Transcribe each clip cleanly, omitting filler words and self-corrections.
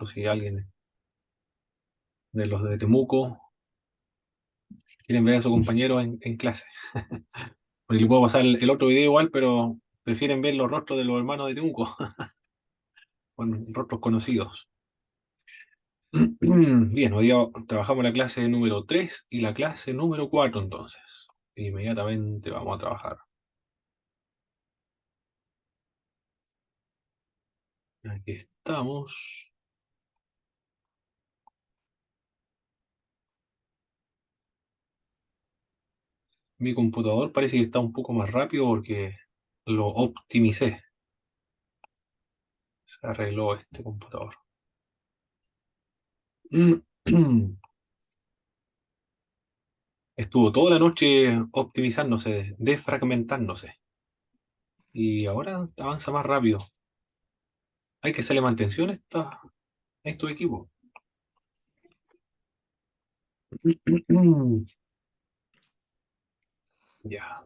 esto si alguien de los de Temuco quieren ver a su compañero en clase. Porque le puedo pasar el otro video igual, pero prefieren ver los rostros de los hermanos de Temuco, con rostros conocidos. Bien, hoy día trabajamos la clase número 3 y la clase número 4 entonces. Inmediatamente vamos a trabajar. Aquí estamos. Mi computador parece que está un poco más rápido porque lo optimicé. Se arregló este computador. Estuvo toda la noche optimizándose, desfragmentándose. Y ahora avanza más rápido. Hay que hacerle mantención a estos equipos. Ya.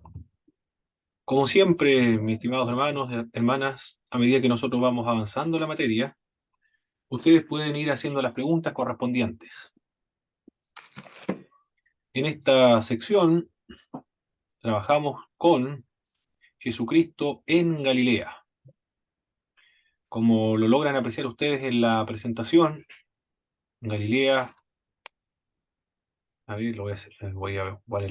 Como siempre, mis estimados hermanos, hermanas, a medida que nosotros vamos avanzando en la materia, ustedes pueden ir haciendo las preguntas correspondientes. En esta sección trabajamos con Jesucristo en Galilea. Como lo logran apreciar ustedes en la presentación, Galilea, a ver, lo voy a hacer, voy a ocupar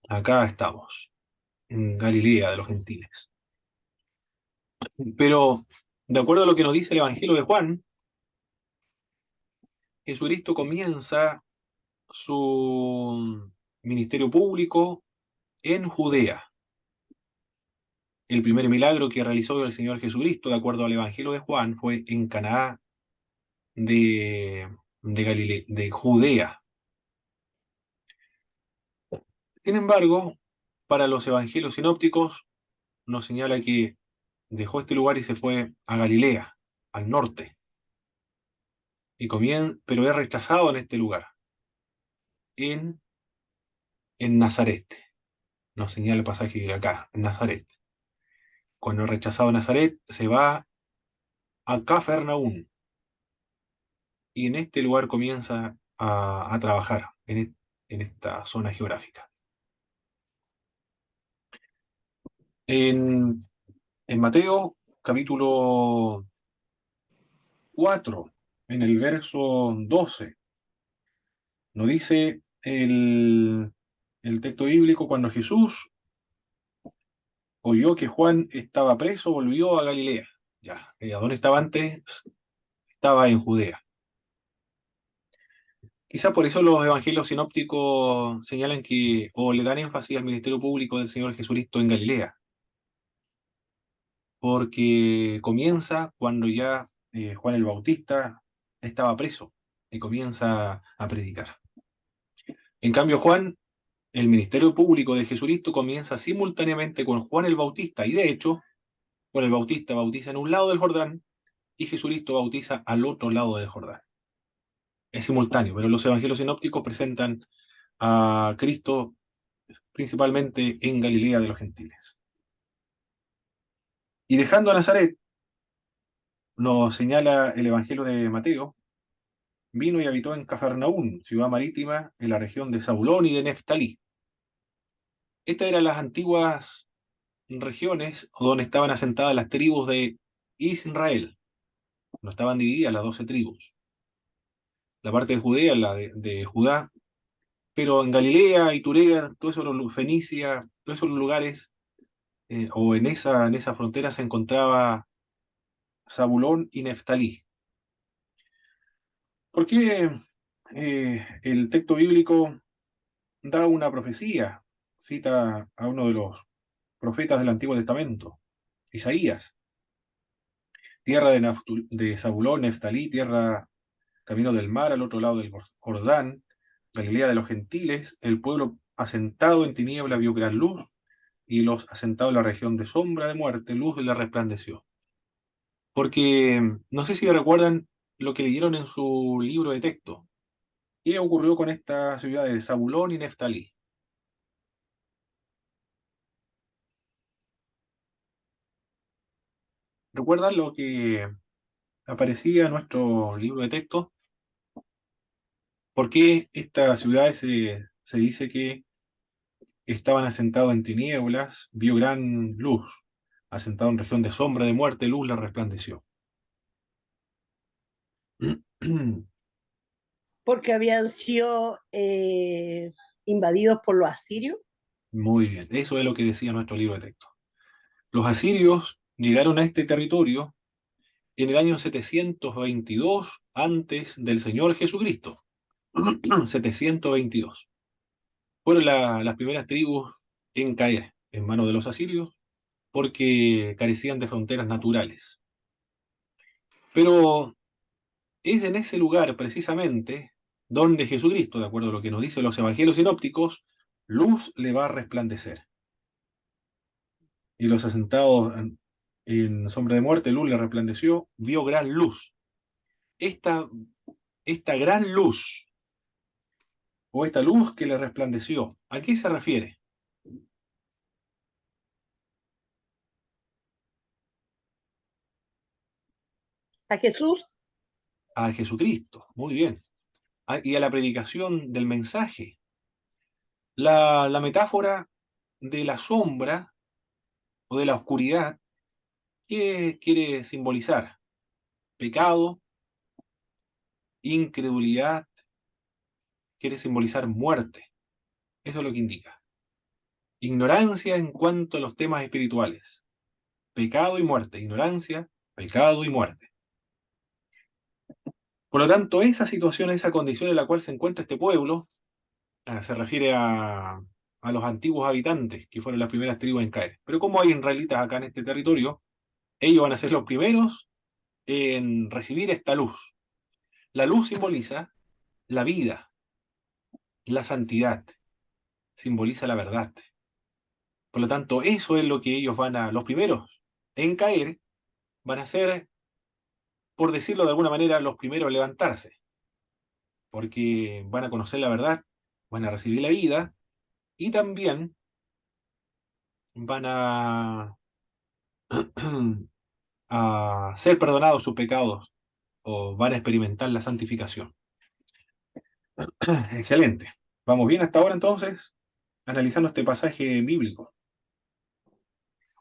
acá estamos, en Galilea de los gentiles. Pero, de acuerdo a lo que nos dice el Evangelio de Juan, Jesucristo comienza su ministerio público en Judea. El primer milagro que realizó el Señor Jesucristo, de acuerdo al Evangelio de Juan, fue en Caná de Galilea, de Judea. Sin embargo, para los evangelios sinópticos nos señala que dejó este lugar y se fue a Galilea, al norte, pero es rechazado en este lugar, en, en Nazaret. Nos señala el pasaje de acá, en Nazaret. Cuando es rechazado en Nazaret, se va a Cafarnaún y en este lugar comienza a trabajar, en esta zona geográfica. En, en Mateo, capítulo 4, en el verso 12, nos dice el texto bíblico: cuando Jesús oyó que Juan estaba preso, volvió a Galilea. Ya, ¿a dónde estaba antes? Estaba en Judea. Quizá por eso los evangelios sinópticos señalan que, o le dan énfasis al ministerio público del Señor Jesucristo en Galilea, porque comienza cuando ya Juan el Bautista estaba preso y comienza a predicar. En cambio, el ministerio público de Jesucristo comienza simultáneamente con Juan el Bautista, y de hecho, Juan el Bautista bautiza en un lado del Jordán y Jesucristo bautiza al otro lado del Jordán. Es simultáneo, pero los evangelios sinópticos presentan a Cristo principalmente en Galilea de los gentiles. Y dejando a Nazaret, nos señala el Evangelio de Mateo, vino y habitó en Cafarnaún, ciudad marítima en la región de Zabulón y de Neftalí. Estas eran las antiguas regiones donde estaban asentadas las tribus de Israel. No estaban divididas las 12 tribus. La parte de Judea, la de Judá, pero en Galilea, Iturea, todos esos Fenicia, todos esos lugares, o en esa frontera se encontraba Zabulón y Neftalí. ¿Por qué el texto bíblico da una profecía? Cita a uno de los profetas del Antiguo Testamento, Isaías: tierra de Zabulón, Neftalí, tierra camino del mar al otro lado del Jordán, Galilea de los gentiles, el pueblo asentado en tiniebla vio gran luz, y los asentados en la región de sombra de muerte, luz le resplandeció. Porque no sé si recuerdan lo que leyeron en su libro de texto. ¿Qué ocurrió con esta ciudad de Zabulón y Neftalí? ¿Recuerdan lo que aparecía en nuestro libro de texto? ¿Por qué estas ciudades se dice que estaban asentados en tinieblas, vio gran luz? Asentado en región de sombra, de muerte, luz le resplandeció. Porque habían sido invadidos por los asirios. Muy bien, eso es lo que decía nuestro libro de texto. Los asirios llegaron a este territorio en el año 722 antes del Señor Jesucristo. 722. Fueron las primeras tribus en caer en manos de los asirios porque carecían de fronteras naturales. Pero es en ese lugar precisamente donde Jesucristo, de acuerdo a lo que nos dicen los evangelios sinópticos, luz le va a resplandecer. Y los asentados en sombra de muerte, luz le resplandeció, vio gran luz. Esta, esta gran luz, o esta luz que le resplandeció, ¿a qué se refiere? A Jesús, A Jesucristo, muy bien. Y a la predicación del mensaje. La metáfora de la sombra o de la oscuridad, ¿qué quiere simbolizar? Pecado, incredulidad, quiere simbolizar muerte. Eso es lo que indica. Ignorancia en cuanto a los temas espirituales. Pecado y muerte. Ignorancia, pecado y muerte. Por lo tanto, esa situación, esa condición en la cual se encuentra este pueblo, se refiere a los antiguos habitantes, que fueron las primeras tribus en caer. Pero como hay israelitas acá en este territorio, ellos van a ser los primeros en recibir esta luz. La luz simboliza la vida, la santidad, simboliza la verdad. Por lo tanto, eso es lo que ellos los primeros en caer, van a ser, por decirlo de alguna manera, los primeros en levantarse, porque van a conocer la verdad, van a recibir la vida y también van a ser perdonados sus pecados o van a experimentar la santificación. Excelente. Vamos bien hasta ahora entonces, analizando este pasaje bíblico.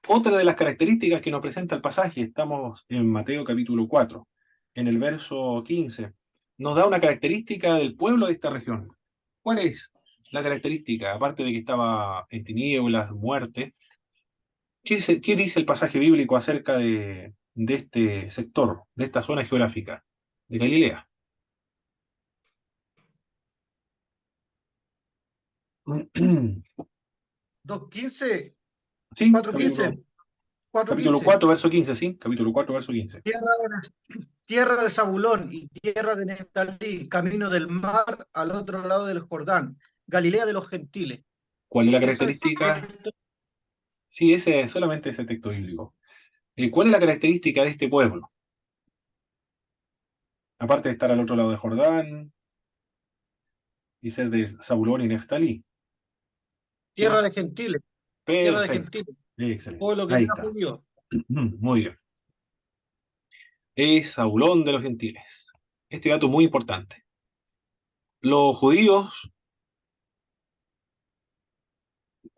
Otra de las características que nos presenta el pasaje, estamos en Mateo capítulo 4, en el verso 15, nos da una característica del pueblo de esta región. ¿Cuál es la característica? Aparte de que estaba en tinieblas, muerte, ¿qué dice el pasaje bíblico acerca de este sector, de esta zona geográfica de Galilea? 2:15, Sí, 4:15, capítulo 4:15. 4, verso 15, sí, capítulo 4, verso 15. Tierra de Zabulón y tierra de Neftalí, camino del mar al otro lado del Jordán, Galilea de los gentiles. ¿Cuál es la Eso es característica? Sí, solamente ese texto bíblico. ¿Cuál es la característica de este pueblo? Aparte de estar al otro lado de Jordán y ser de Zabulón y Neftalí. ¿Qué tierra más? de gentiles, tierra de Perfecto. gentiles, Excelente. pueblo que Ahí no era está. judío. Muy bien. Es Zabulón de los gentiles. Este dato es muy importante. Los judíos,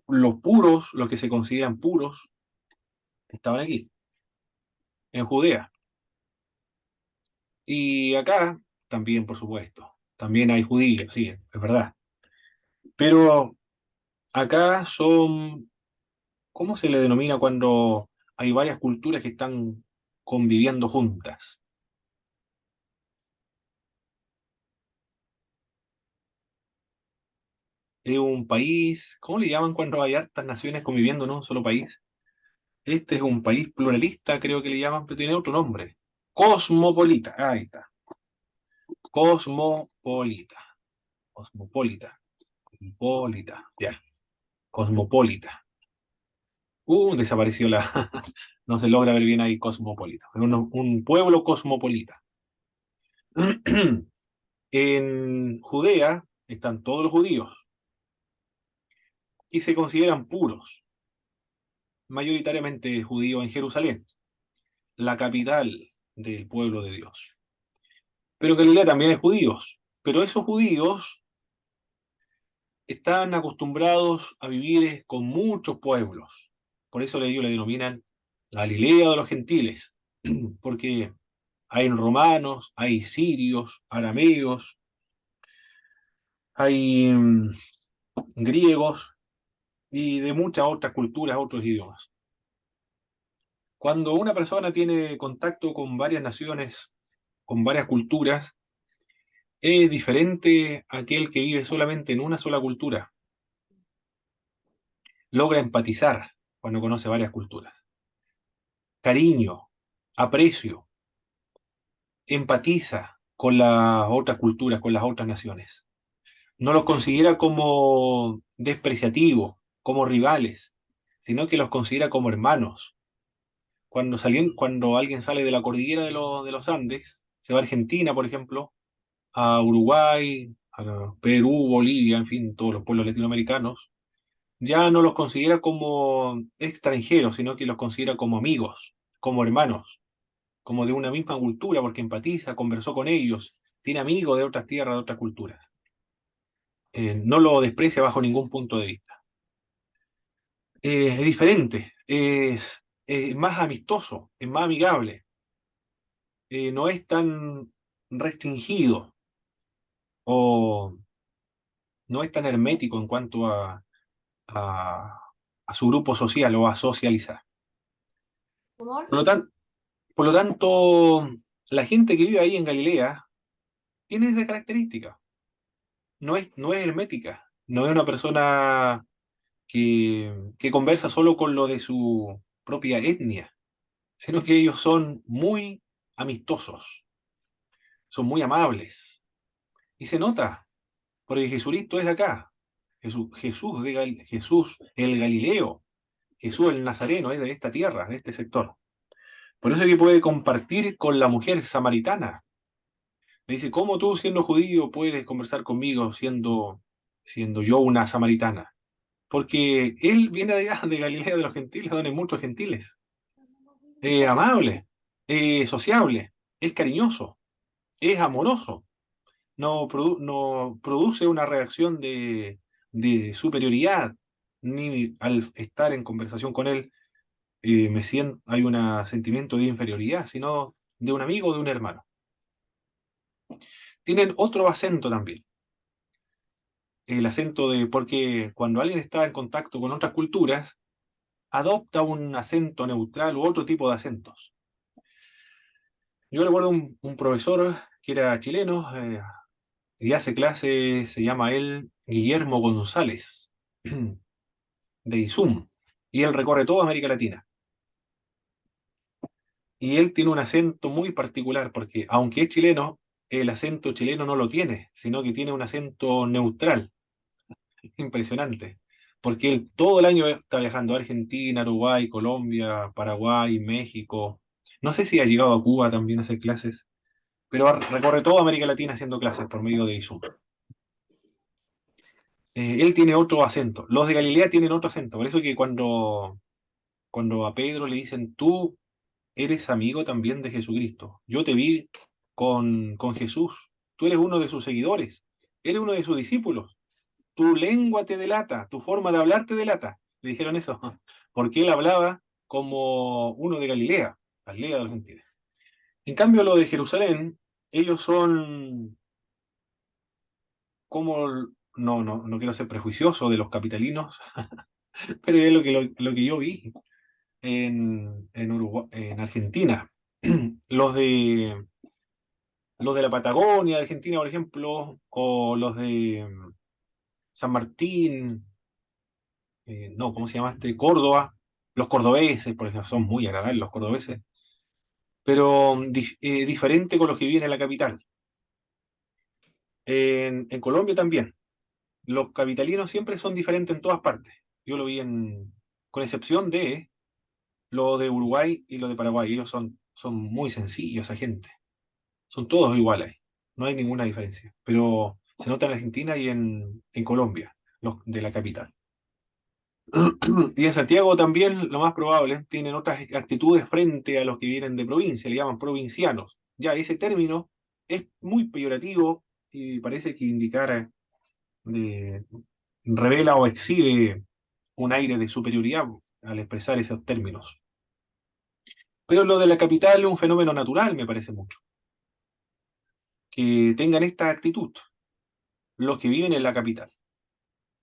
los puros, los que se consideran puros, estaban aquí, en Judea. Y acá también, por supuesto. También hay judíos, sí, es verdad. Pero acá son, ¿cómo se le denomina cuando hay varias culturas que están conviviendo juntas? Es un país, ¿cómo le llaman cuando hay hartas naciones conviviendo en un solo país? Este es un país pluralista, creo que le llaman, pero tiene otro nombre. Cosmopolita, ahí está. Cosmopolita. Cosmopolita. Cosmopolita, ya. Cosmopolita. Desapareció la... No se logra ver bien ahí cosmopolita. Es un pueblo cosmopolita. En Judea están todos los judíos y se consideran puros, mayoritariamente judíos en Jerusalén. la capital del pueblo de Dios. Pero Galilea también es judíos, pero esos judíos están acostumbrados a vivir con muchos pueblos. Por eso ellos le denominan Galilea de los gentiles, porque hay romanos, hay sirios, arameos, hay griegos y de muchas otras culturas, otros idiomas. Cuando una persona tiene contacto con varias naciones, con varias culturas, es diferente a aquel que vive solamente en una sola cultura. Logra empatizar cuando conoce varias culturas. Cariño, aprecio, empatiza con las otras culturas, con las otras naciones. No los considera como despreciativos, como rivales, sino que los considera como hermanos. Cuando alguien sale de la cordillera de los Andes, se va a Argentina, por ejemplo, a Uruguay, a Perú, Bolivia, en fin, todos los pueblos latinoamericanos, ya no los considera como extranjeros, sino que los considera como amigos, como hermanos, como de una misma cultura, porque empatiza, conversó con ellos, tiene amigos de otras tierras, de otras culturas. No lo desprecia bajo ningún punto de vista. Es diferente, es más amistoso, es más amigable, no es tan restringido o no es tan hermético en cuanto a, a su grupo social o a socializar. Por lo tanto, la gente que vive ahí en Galilea tiene esa característica. No es hermética, no es una persona que conversa solo con lo de su propia etnia, sino que ellos son muy amistosos, son muy amables. Y se nota, porque Jesucristo es de acá. Jesús el Galileo, Jesús el Nazareno es de esta tierra, de este sector. Por eso es que puede compartir con la mujer samaritana. Le dice, ¿cómo tú siendo judío puedes conversar conmigo siendo yo una samaritana? Porque él viene de allá, de Galilea de los gentiles, donde hay muchos gentiles. Amable, sociable, es cariñoso, es amoroso. No produce una reacción de superioridad, ni al estar en conversación con él hay un sentimiento de inferioridad, sino de un amigo o de un hermano. Tienen otro acento también, el acento porque cuando alguien está en contacto con otras culturas, adopta un acento neutral u otro tipo de acentos. Yo recuerdo un profesor que era chileno, y hace clase, se llama él Guillermo González, de ISUM, y él recorre toda América Latina. Y él tiene un acento muy particular, porque aunque es chileno, el acento chileno no lo tiene, sino que tiene un acento neutral, impresionante, porque él todo el año está viajando a Argentina, Uruguay, Colombia, Paraguay, México. No sé si ha llegado a Cuba también a hacer clases, pero recorre toda América Latina haciendo clases por medio de ISUM. Él tiene otro acento. Los de Galilea tienen otro acento. Por eso que cuando a Pedro le dicen, tú eres amigo también de Jesucristo. Yo te vi con Jesús. Tú eres uno de sus seguidores. Eres uno de sus discípulos. Tu lengua te delata, tu forma de hablar te delata. Le dijeron eso, porque él hablaba como uno de Galilea, Galilea de los gentiles. En cambio, lo de Jerusalén, ellos son como, no quiero ser prejuicioso de los capitalinos, pero es lo que yo vi en Uruguay, en Argentina. Los de, los de la Patagonia de Argentina, por ejemplo, o los de San Martín, no, ¿cómo se llama este? Córdoba. Los cordobeses, por ejemplo, son muy agradables los cordobeses, pero diferente con los que viven en la capital. En Colombia también. Los capitalinos siempre son diferentes en todas partes. Yo lo vi con excepción de lo de Uruguay y lo de Paraguay. Ellos son muy sencillos, esa gente. Son todos iguales. No hay ninguna diferencia. Pero se nota en Argentina y en Colombia, los de la capital. Y en Santiago también, lo más probable, tienen otras actitudes frente a los que vienen de provincia, le llaman provincianos. Ya ese término es muy peyorativo y parece que indicar, de, revela o exhibe un aire de superioridad al expresar esos términos. Pero lo de la capital es un fenómeno natural, me parece mucho. Que tengan esta actitud los que viven en la capital.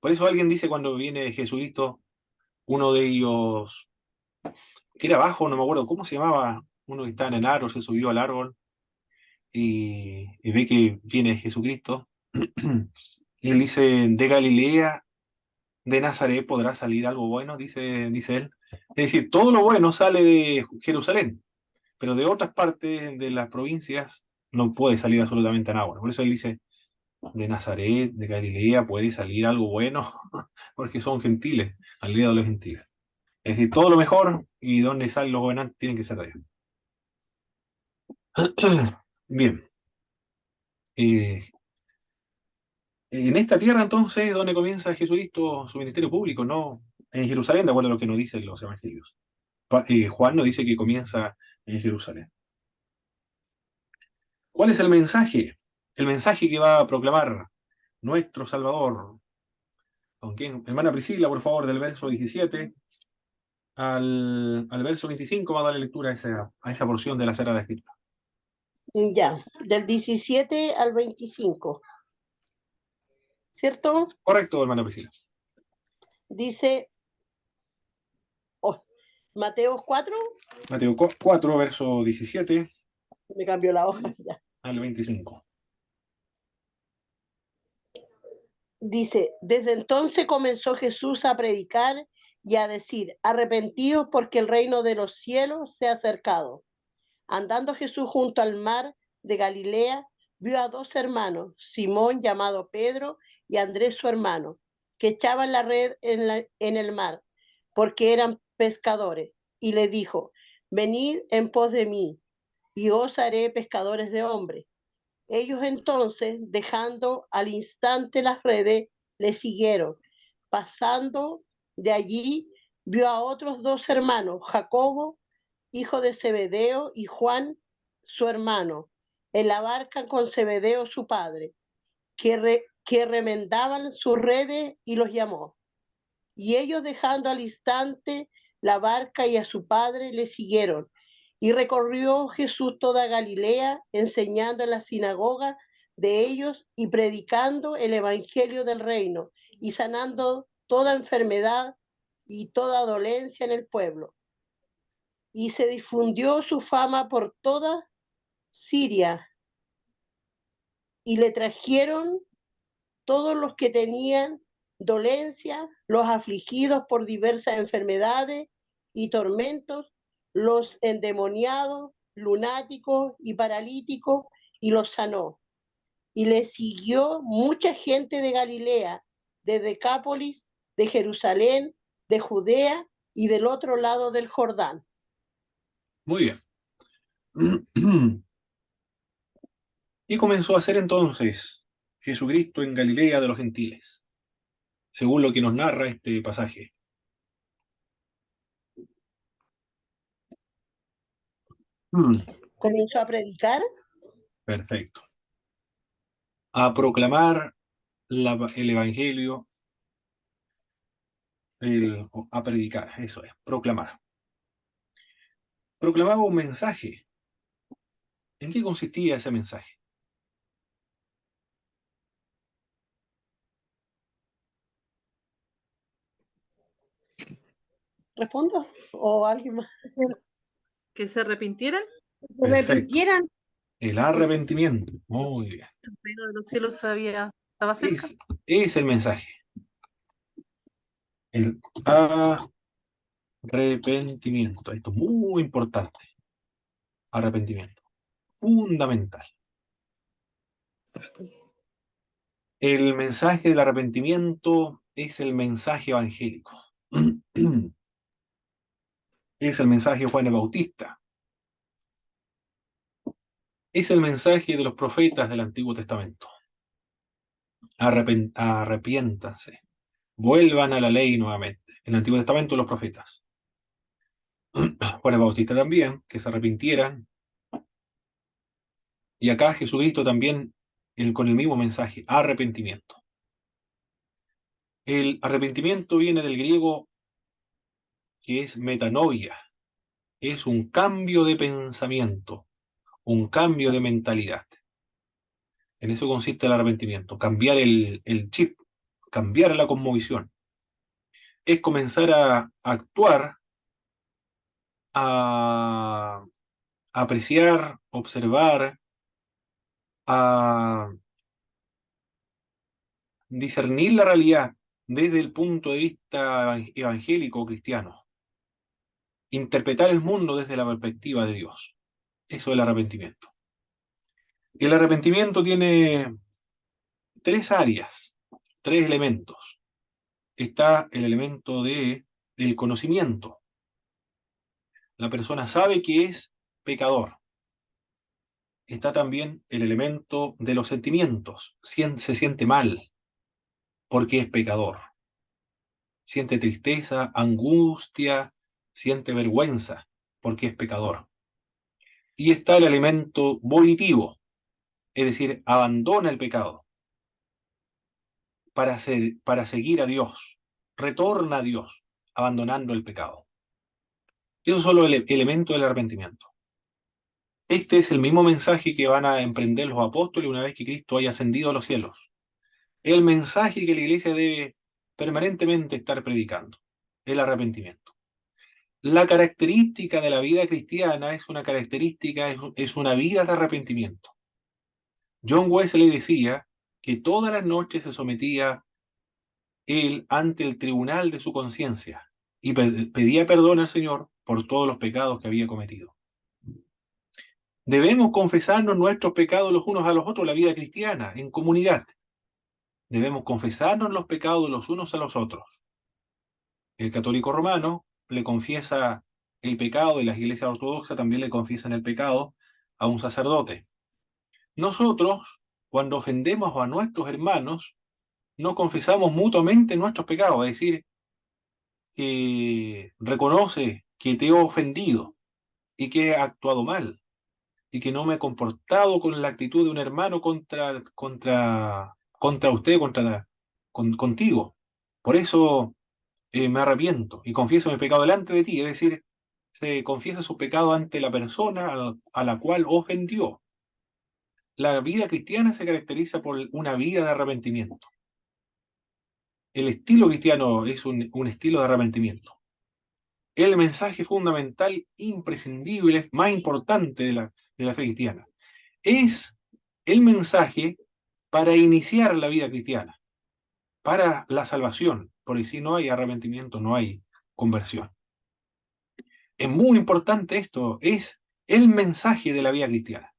Por eso alguien dice cuando viene Jesucristo, uno de ellos, que era abajo, no me acuerdo cómo se llamaba, uno que estaba en el árbol, se subió al árbol y ve que viene Jesucristo. Y él dice, de Galilea, de Nazaret podrá salir algo bueno, dice él. Es decir, todo lo bueno sale de Jerusalén, pero de otras partes de las provincias no puede salir absolutamente nada bueno. Por eso él dice, de Nazaret, de Galilea, puede salir algo bueno, porque son gentiles, Galilea de los gentiles. Es decir, todo lo mejor y donde salen los gobernantes tienen que ser de allá. Bien. Eh, en esta tierra entonces es donde comienza Jesucristo su ministerio público, no en Jerusalén, de acuerdo a lo que nos dicen los evangelios. Juan nos dice que comienza en Jerusalén. ¿Cuál es el mensaje? El mensaje que va a proclamar nuestro Salvador. ¿Con quién? Hermana Priscila, por favor, del verso 17 al verso 25, va a darle lectura a esa porción de la Sagrada Escritura. Ya, del 17 al 25, ¿cierto? Correcto, hermana Priscila. Dice Mateo 4, Mateo 4, verso 17 me cambió la hoja ya. al 25. Dice, desde entonces comenzó Jesús a predicar y a decir, arrepentíos porque el reino de los cielos se ha acercado. Andando Jesús junto al mar de Galilea, vio a dos hermanos, Simón llamado Pedro y Andrés su hermano, que echaban la red en el mar, porque eran pescadores, y le dijo, venid en pos de mí, y os haré pescadores de hombres. Ellos entonces, dejando al instante las redes, le siguieron. Pasando de allí, vio a otros dos hermanos, Jacobo, hijo de Zebedeo, y Juan, su hermano, en la barca con Zebedeo, su padre, que remendaban sus redes y los llamó. Y ellos, dejando al instante la barca y a su padre, le siguieron. Y recorrió Jesús toda Galilea, enseñando en la sinagoga de ellos y predicando el evangelio del reino y sanando toda enfermedad y toda dolencia en el pueblo. Y se difundió su fama por toda Siria y le trajeron todos los que tenían dolencia, los afligidos por diversas enfermedades y tormentos, los endemoniados, lunáticos y paralíticos, y los sanó. Y le siguió mucha gente de Galilea, de Decápolis, de Jerusalén, de Judea y del otro lado del Jordán. Muy bien. Y comenzó a hacer entonces Jesucristo en Galilea de los gentiles, según lo que nos narra este pasaje. Comenzó a predicar. Perfecto. A proclamar el Evangelio, a predicar, eso es, proclamar. Proclamaba un mensaje. ¿En qué consistía ese mensaje? ¿Respondo? ¿O alguien más? Que se arrepintieran. Se arrepintieran. El arrepentimiento. Muy bien. El reino de los cielos estaba cerca. Es el mensaje. El arrepentimiento. Esto es muy importante. Arrepentimiento. Fundamental. El mensaje del arrepentimiento es el mensaje evangélico. Es el mensaje de Juan el Bautista. Es el mensaje de los profetas del Antiguo Testamento. Arrepiéntanse. Vuelvan a la ley nuevamente. En el Antiguo Testamento los profetas. Juan el Bautista también, que se arrepintieran. Y acá Jesucristo también con el mismo mensaje, arrepentimiento. El arrepentimiento viene del griego que es metanoia, es un cambio de pensamiento, un cambio de mentalidad. En eso consiste el arrepentimiento, cambiar el chip, cambiar la cosmovisión. Es comenzar a actuar, a apreciar, observar, a discernir la realidad desde el punto de vista evangélico o cristiano. Interpretar el mundo desde la perspectiva de Dios. Eso es el arrepentimiento. Y el arrepentimiento tiene tres áreas, tres elementos. Está el elemento del conocimiento. La persona sabe que es pecador. Está también el elemento de los sentimientos. Se siente mal porque es pecador. Siente tristeza, angustia, siente vergüenza porque es pecador. Y está el elemento volitivo, es decir, abandona el pecado para seguir a Dios, retorna a Dios, abandonando el pecado. Esos son los elementos del arrepentimiento. Este es el mismo mensaje que van a emprender los apóstoles una vez que Cristo haya ascendido a los cielos. El mensaje que la iglesia debe permanentemente estar predicando, el arrepentimiento. La característica de la vida cristiana es una característica, es una vida de arrepentimiento. John Wesley decía que todas las noches se sometía él ante el tribunal de su conciencia y pedía perdón al Señor por todos los pecados que había cometido. Debemos confesarnos nuestros pecados los unos a los otros, la vida cristiana, en comunidad. Debemos confesarnos los pecados los unos a los otros. El católico romano le confiesa el pecado y las iglesias ortodoxas también le confiesan el pecado a un sacerdote. Nosotros, cuando ofendemos a nuestros hermanos, no confesamos mutuamente nuestros pecados, es decir, que reconoce que te he ofendido y que he actuado mal y que no me he comportado con la actitud de un hermano contra usted, contigo. Por eso me arrepiento y confieso mi pecado delante de ti, es decir, se confiesa su pecado ante la persona a la cual ofendió. La vida cristiana se caracteriza por una vida de arrepentimiento. El estilo cristiano es un estilo de arrepentimiento. El mensaje fundamental, imprescindible, más importante de la fe cristiana. Es el mensaje para iniciar la vida cristiana, para la salvación, porque si no hay arrepentimiento, no hay conversión. Es muy importante esto, es el mensaje de la vida cristiana.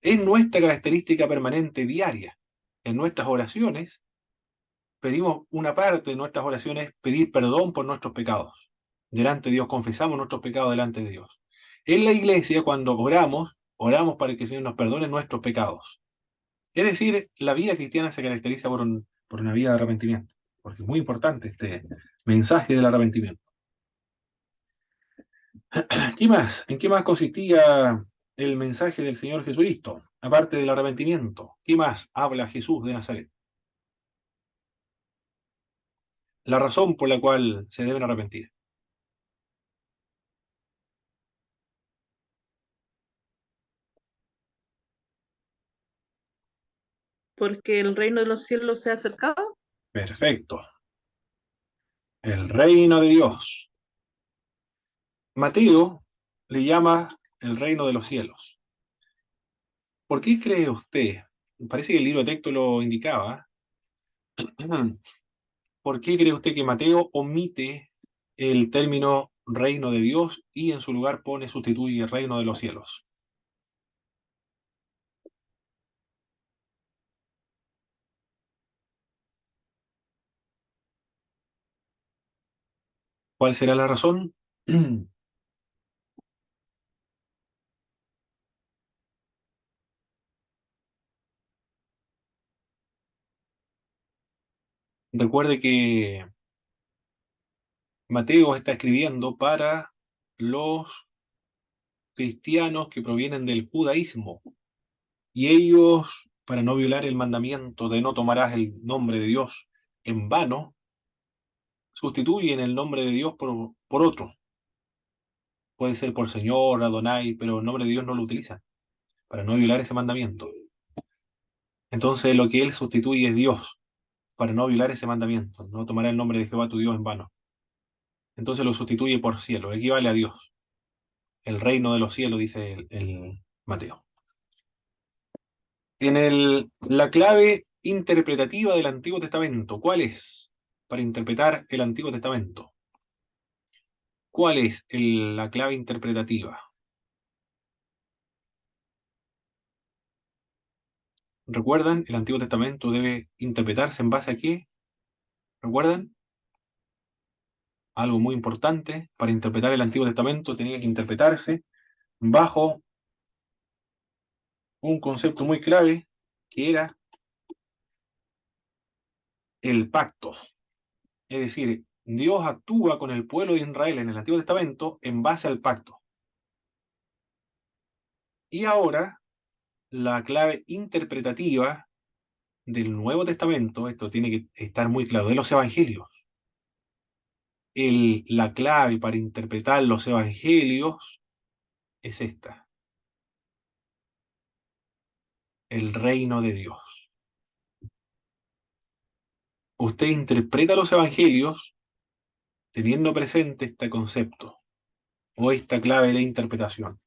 Es nuestra característica permanente diaria. En nuestras oraciones, pedimos una parte de nuestras oraciones, pedir perdón por nuestros pecados. Delante de Dios, confesamos nuestros pecados delante de Dios. En la iglesia, cuando oramos, oramos para que el Señor nos perdone nuestros pecados. Es decir, la vida cristiana se caracteriza por una vida de arrepentimiento, porque es muy importante este mensaje del arrepentimiento. ¿Qué más? ¿En qué más consistía el mensaje del Señor Jesucristo? Aparte del arrepentimiento, ¿qué más habla Jesús de Nazaret? La razón por la cual se deben arrepentir. Porque el reino de los cielos se ha acercado. Perfecto. El reino de Dios. Mateo le llama el reino de los cielos. ¿Por qué cree usted? Parece que el libro de texto lo indicaba. ¿Por qué cree usted que Mateo omite el término reino de Dios y en su lugar sustituye el reino de los cielos? ¿Cuál será la razón? Recuerde que Mateo está escribiendo para los cristianos que provienen del judaísmo. Y ellos, para no violar el mandamiento de no tomarás el nombre de Dios en vano, sustituyen el nombre de Dios por otro. Puede ser por Señor, Adonai, pero el nombre de Dios no lo utilizan, para no violar ese mandamiento. Entonces lo que él sustituye es Dios, para no violar ese mandamiento. No tomará el nombre de Jehová tu Dios en vano. Entonces lo sustituye por cielo, equivale a Dios. El reino de los cielos, dice el Mateo. La clave interpretativa del Antiguo Testamento, ¿cuál es? Para interpretar el Antiguo Testamento. ¿Cuál es la clave interpretativa? ¿Recuerdan? El Antiguo Testamento debe interpretarse en base a qué. ¿Recuerdan? Algo muy importante, para interpretar el Antiguo Testamento tenía que interpretarse bajo un concepto muy clave, que era el pacto. Es decir, Dios actúa con el pueblo de Israel en el Antiguo Testamento en base al pacto. Y ahora, la clave interpretativa del Nuevo Testamento, esto tiene que estar muy claro, de los evangelios. La clave para interpretar los evangelios es esta: el reino de Dios. Usted interpreta los evangelios teniendo presente este concepto o esta clave de interpretación: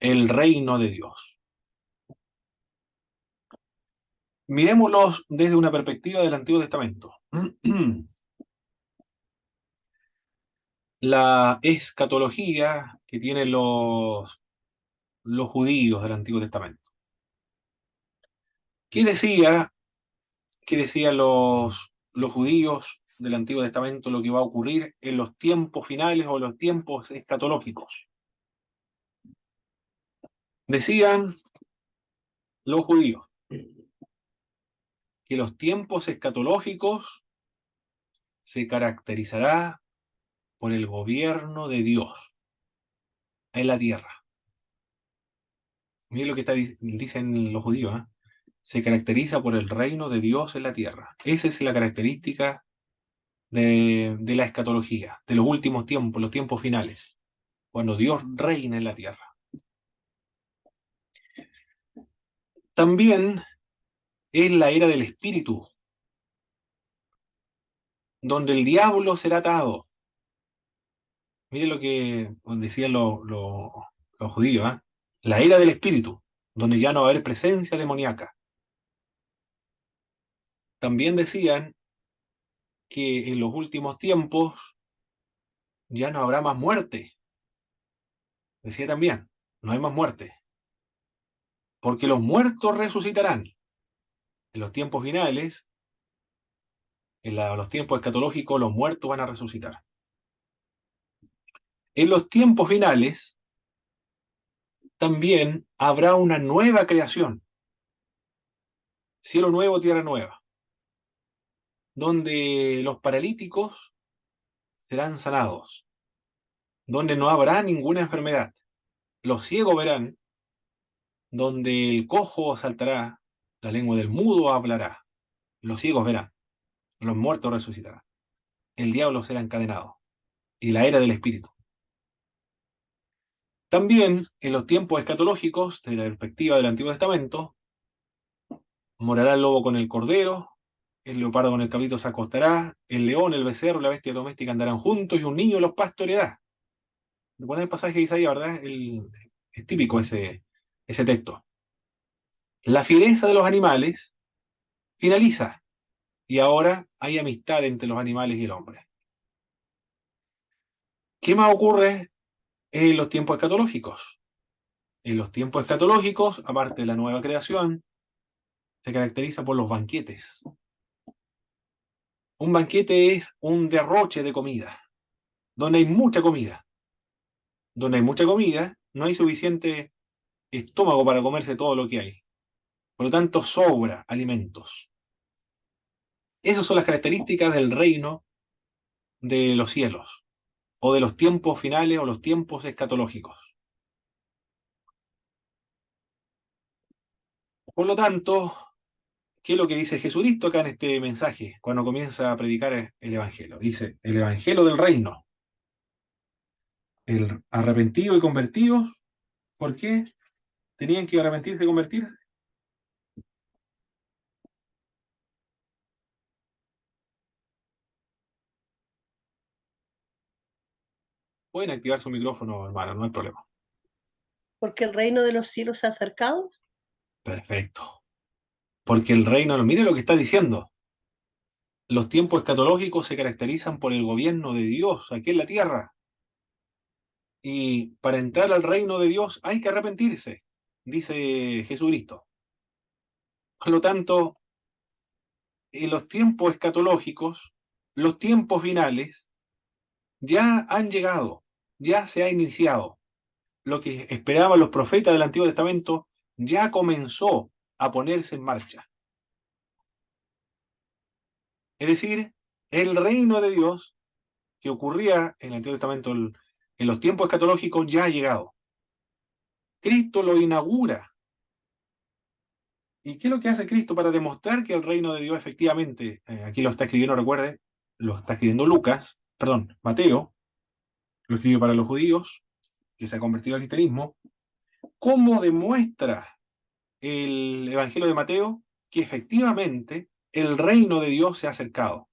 el reino de Dios. Miremoslos desde una perspectiva del Antiguo Testamento. La escatología que tienen los judíos del Antiguo Testamento. ¿Qué decían los judíos del Antiguo Testamento lo que va a ocurrir en los tiempos finales o los tiempos escatológicos? Decían los judíos que los tiempos escatológicos se caracterizará por el gobierno de Dios en la tierra. Miren lo que dicen los judíos, ¿eh? Se caracteriza por el reino de Dios en la tierra. Esa es la característica de la escatología, de los últimos tiempos, los tiempos finales, cuando Dios reina en la tierra. También es la era del espíritu, donde el diablo será atado. Miren lo que decían los judíos, ¿eh? La era del espíritu, donde ya no va a haber presencia demoníaca. También decían que en los últimos tiempos ya no habrá más muerte. Decía también, no hay más muerte, porque los muertos resucitarán. En los tiempos finales, los tiempos escatológicos, los muertos van a resucitar. En los tiempos finales, también habrá una nueva creación. Cielo nuevo, tierra nueva, donde los paralíticos serán sanados, donde no habrá ninguna enfermedad. Los ciegos verán, donde el cojo saltará, la lengua del mudo hablará. Los ciegos verán, los muertos resucitarán. El diablo será encadenado. Y la era del espíritu. También, en los tiempos escatológicos, desde la perspectiva del Antiguo Testamento, morará el lobo con el cordero, el leopardo con el cabrito se acostará, el león, el becerro y la bestia doméstica andarán juntos y un niño los pastoreará. Me pone el pasaje de Isaías, ¿verdad? Es típico ese texto. La fiereza de los animales finaliza y ahora hay amistad entre los animales y el hombre. ¿Qué más ocurre en los tiempos escatológicos? En los tiempos escatológicos, aparte de la nueva creación, se caracteriza por los banquetes. Un banquete es un derroche de comida, donde hay mucha comida. Donde hay mucha comida, no hay suficiente estómago para comerse todo lo que hay. Por lo tanto, sobra alimentos. Esas son las características del reino de los cielos. o de los tiempos finales o los tiempos escatológicos. Por lo tanto, ¿qué es lo que dice Jesucristo acá en este mensaje cuando comienza a predicar el Evangelio? Dice, el Evangelio del reino. El arrepentido y convertidos, ¿por qué tenían que arrepentirse y convertirse? Pueden activar su micrófono, hermano, no hay problema. Porque el reino de los cielos se ha acercado. Perfecto. Porque el reino, mire lo que está diciendo. Los tiempos escatológicos se caracterizan por el gobierno de Dios aquí en la tierra. Y para entrar al reino de Dios hay que arrepentirse, dice Jesucristo. Por lo tanto, en los tiempos escatológicos, los tiempos finales, ya han llegado, ya se ha iniciado. Lo que esperaban los profetas del Antiguo Testamento ya comenzó a ponerse en marcha. Es decir, el reino de Dios que ocurría en el Antiguo Testamento en los tiempos escatológicos ya ha llegado. Cristo lo inaugura. ¿Y qué es lo que hace Cristo para demostrar que el reino de Dios efectivamente, aquí lo está escribiendo, recuerde, lo está escribiendo Mateo, lo escribió para los judíos, que se ha convertido al cristianismo? ¿Cómo demuestra el Evangelio de Mateo que efectivamente el reino de Dios se ha acercado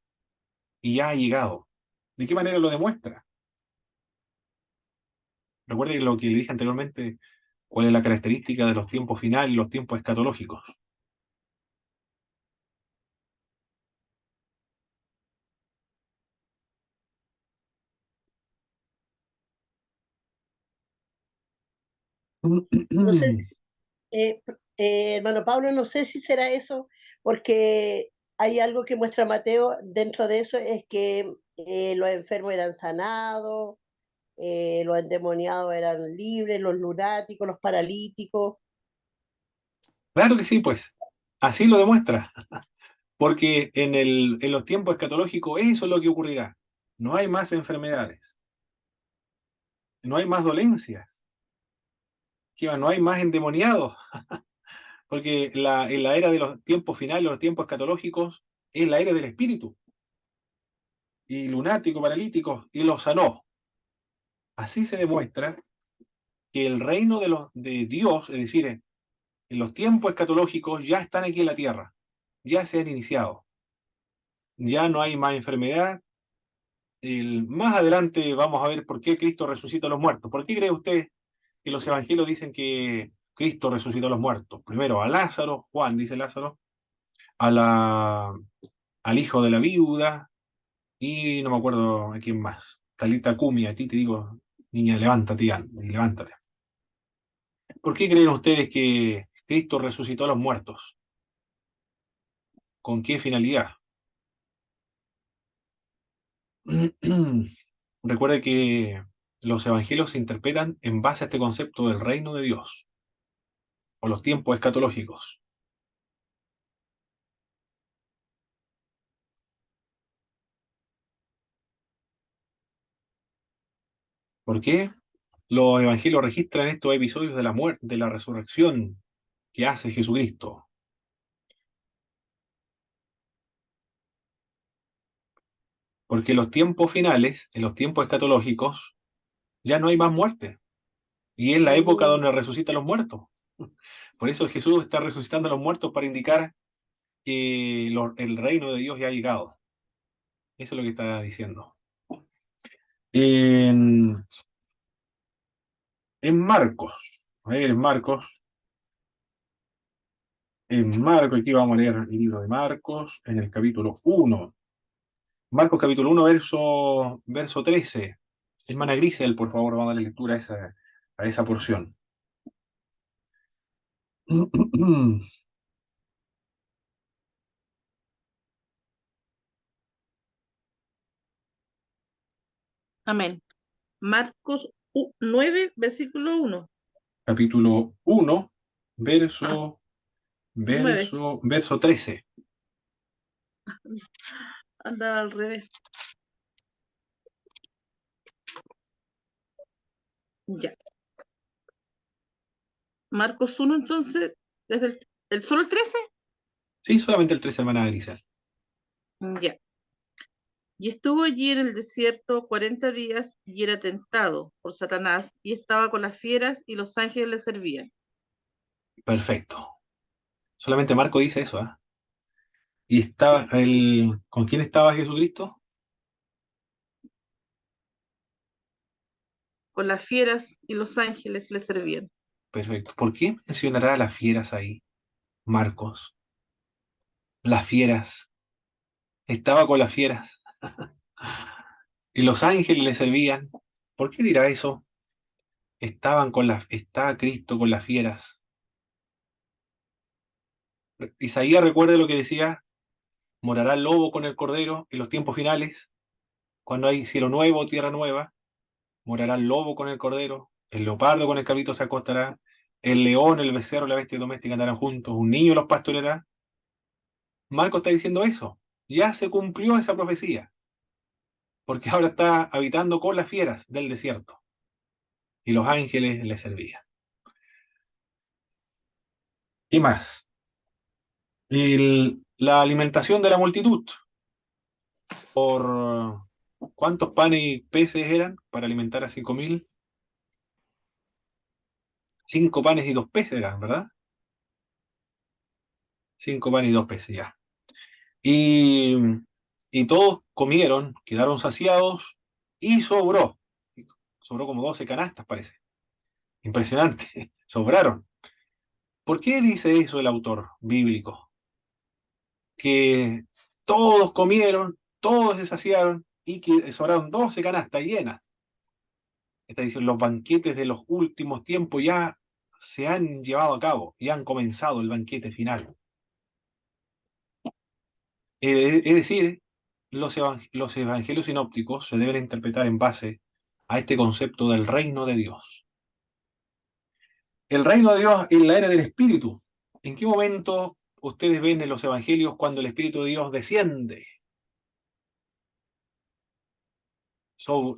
y ya ha llegado? ¿De qué manera lo demuestra? Recuerde lo que le dije anteriormente, cuál es la característica de los tiempos finales y los tiempos escatológicos. No sé, eh, hermano Pablo, no sé si será eso, porque hay algo que muestra Mateo dentro de eso, es que los enfermos eran sanados, los endemoniados eran libres, los lunáticos, los paralíticos. Claro que sí, pues. Así lo demuestra. Porque en los tiempos escatológicos eso es lo que ocurrirá. No hay más enfermedades. No hay más dolencias. No hay más endemoniados. Porque en la era de los tiempos finales, los tiempos escatológicos, es la era del espíritu. Y lunático, paralítico, y los sanó. Así se demuestra que el reino de Dios, es decir, en los tiempos escatológicos, ya están aquí en la tierra. Ya se han iniciado. Ya no hay más enfermedad. Más adelante vamos a ver por qué Cristo resucita a los muertos. ¿Por qué cree usted que los evangelios dicen que Cristo resucitó a los muertos? Primero a Lázaro, Juan dice Lázaro, al hijo de la viuda, y no me acuerdo a quién más. Talita Cumi, a ti te digo, niña, levántate y levántate. ¿Por qué creen ustedes que Cristo resucitó a los muertos? ¿Con qué finalidad? Recuerde que los evangelios se interpretan en base a este concepto del reino de Dios o los tiempos escatológicos. ¿Por qué? Los evangelios registran estos episodios de la muerte, de la resurrección que hace Jesucristo. Porque en los tiempos finales, en los tiempos escatológicos, ya no hay más muerte. Y es la época Mm, donde resucitan los muertos. Por eso Jesús está resucitando a los muertos para indicar que el reino de Dios ya ha llegado. Eso es lo que está diciendo. En, en Marcos, a ver, en Marcos, aquí vamos a leer el libro de Marcos, en el capítulo 1. Marcos capítulo 1, verso 13. Hermana Grisel, por favor, vamos a darle lectura a esa porción. Amén. Marcos 9, versículo 1. Capítulo 1, Ah, verso, 9. verso 13. Andaba al revés. Ya. Marcos 1, entonces, desde solo el 13. Sí, solamente el 13, hermana Grisel. Ya. Y estuvo allí en el desierto 40 días y era tentado por Satanás y estaba con las fieras y los ángeles le servían. Perfecto. Solamente Marco dice eso, ¿ah? ¿Y estaba con quién estaba Jesucristo? Con las fieras y los ángeles le servían. Perfecto. ¿Por qué mencionará a las fieras ahí, Marcos? Las fieras. Estaba con las fieras. Y los ángeles le servían. ¿Por qué dirá eso? Está Cristo con las fieras. Isaías recuerda lo que decía, morará el lobo con el cordero en los tiempos finales, cuando hay cielo nuevo, tierra nueva, morará el lobo con el cordero, el leopardo con el cabrito se acostará, el león, el becerro, la bestia doméstica andarán juntos, un niño los pastoreará. Marco está diciendo eso. Ya se cumplió esa profecía, porque ahora está habitando con las fieras del desierto y los ángeles le servían. ¿Qué más? La alimentación de la multitud. ¿Por cuántos panes y peces eran para alimentar a 5.000? 5 panes y 2 peces eran, ¿verdad? 5 panes y 2 peces, ya. Y, y todos comieron, quedaron saciados y sobró. Sobró como 12 canastas, parece. Impresionante. Sobraron. ¿Por qué dice eso el autor bíblico? Que todos comieron, todos se saciaron y que sobraron 12 canastas llenas. Está diciendo, los banquetes de los últimos tiempos ya se han llevado a cabo, ya han comenzado el banquete final. Es decir, los evangelios sinópticos se deben interpretar en base a este concepto del reino de Dios. El reino de Dios en la era del Espíritu. ¿En qué momento ustedes ven en los evangelios cuando el Espíritu de Dios desciende?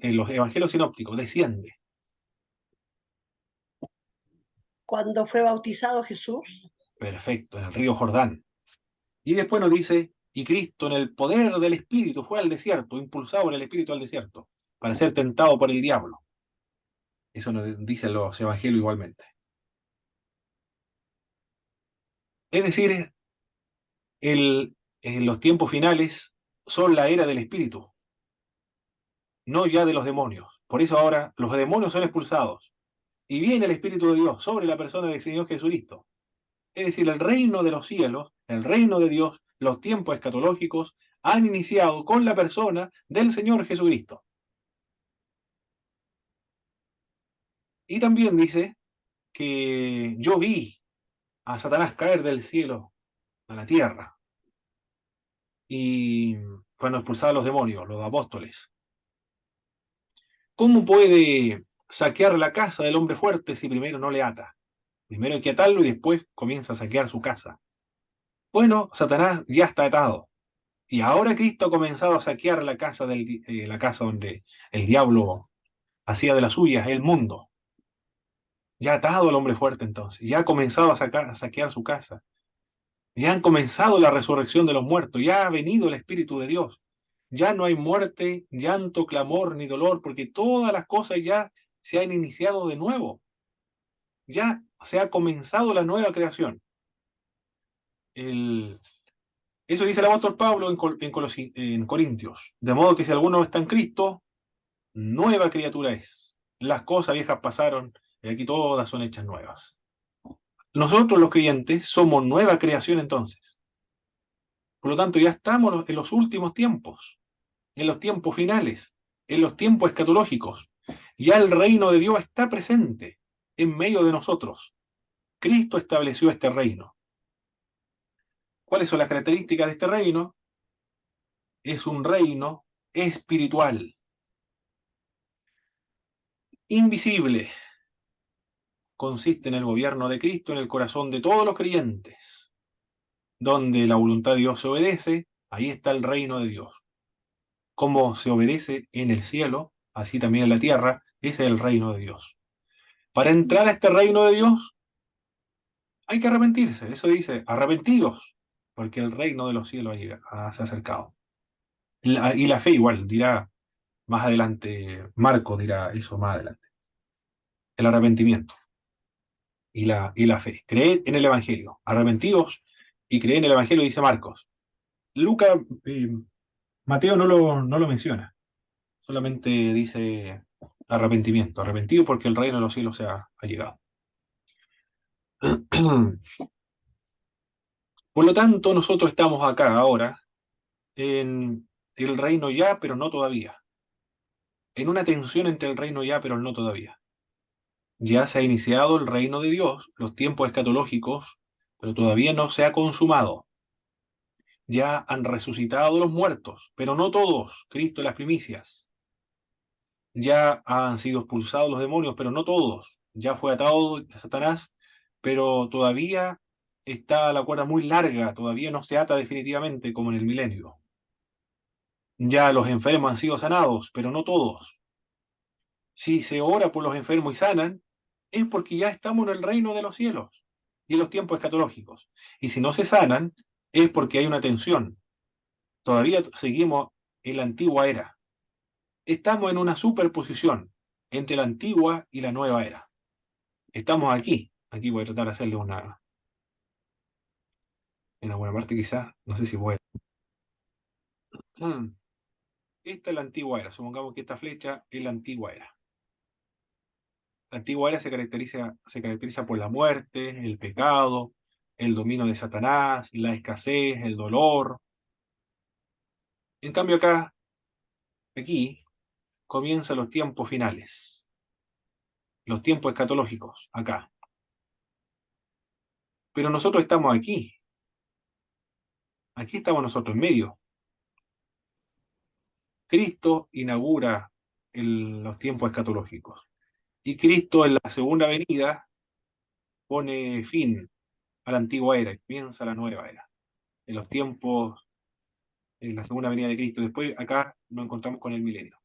En los evangelios sinópticos, desciende. Cuando fue bautizado Jesús, Perfecto, en el río Jordán. Y después nos dice, y Cristo en el poder del Espíritu fue al desierto, impulsado por el Espíritu al desierto, para ser tentado por el diablo. Eso nos dicen los evangelios igualmente. Es decir, en los tiempos finales son la era del Espíritu, no ya de los demonios. Por eso ahora los demonios son expulsados y viene el Espíritu de Dios sobre la persona del Señor Jesucristo. Es decir, el reino de los cielos, el reino de Dios, los tiempos escatológicos han iniciado con la persona del Señor Jesucristo. Y también dice que yo vi a Satanás caer del cielo a la tierra y cuando expulsaba a los demonios, los apóstoles. ¿Cómo puede saquear la casa del hombre fuerte si primero no le ata? Primero hay que atarlo y después comienza a saquear su casa. Bueno, Satanás ya está atado. Y ahora Cristo ha comenzado a saquear la casa donde el diablo hacía de las suyas, el mundo. Ya ha atado al hombre fuerte entonces. Ya ha comenzado a saquear su casa. Ya han comenzado la resurrección de los muertos. Ya ha venido el Espíritu de Dios. Ya no hay muerte, llanto, clamor ni dolor, porque todas las cosas ya se han iniciado de nuevo. Ya se ha comenzado la nueva creación. Eso dice el apóstol Pablo en Corintios. De modo que si alguno está en Cristo, nueva criatura es. Las cosas viejas pasaron y aquí todas son hechas nuevas. Nosotros los creyentes somos nueva creación entonces. Por lo tanto, ya estamos en los últimos tiempos, en los tiempos finales, en los tiempos escatológicos. Ya el reino de Dios está presente en medio de nosotros. Cristo estableció este reino. ¿Cuáles son las características de este reino? Es un reino espiritual, invisible. Consiste en el gobierno de Cristo en el corazón de todos los creyentes. Donde la voluntad de Dios se obedece, ahí está el reino de Dios. Como se obedece en el cielo, así también en la tierra, ese es el reino de Dios. Para entrar a este reino de Dios hay que arrepentirse. Eso dice, arrepentidos, porque el reino de los cielos se ha acercado. Y la fe igual, dirá más adelante, Marco dirá eso más adelante. El arrepentimiento y la fe. Creed en el Evangelio. Arrepentidos y creed en el Evangelio, dice Marcos. Lucas, Mateo no lo menciona. Solamente dice arrepentimiento. Arrepentido porque el reino de los cielos ha llegado. Por lo tanto, nosotros estamos acá ahora en el reino ya, pero no todavía. En una tensión entre el reino ya, pero no todavía. Ya se ha iniciado el reino de Dios, los tiempos escatológicos, pero todavía no se ha consumado. Ya han resucitado los muertos, pero no todos, Cristo las primicias. Ya han sido expulsados los demonios, pero no todos. Ya fue atado Satanás, pero todavía está la cuerda muy larga, todavía no se ata definitivamente como en el milenio. Ya los enfermos han sido sanados, pero no todos. Si se ora por los enfermos y sanan, es porque ya estamos en el reino de los cielos y en los tiempos escatológicos. Y si no se sanan, es porque hay una tensión. Todavía seguimos en la antigua era. Estamos en una superposición entre la antigua y la nueva era. Estamos aquí. Aquí voy a tratar de hacerle en una buena parte quizás, no sé si voy. Esta es la antigua era. Supongamos que esta flecha es la antigua era. La antigua era se caracteriza por la muerte, el pecado, el dominio de Satanás, la escasez, el dolor. En cambio acá, aquí, comienzan los tiempos finales, los tiempos escatológicos, acá. Pero nosotros estamos aquí estamos nosotros en medio. Cristo inaugura los tiempos escatológicos. Y Cristo en la segunda venida pone fin a la antigua era y comienza la nueva era. En los tiempos, en la segunda venida de Cristo. Después acá nos encontramos con el milenio.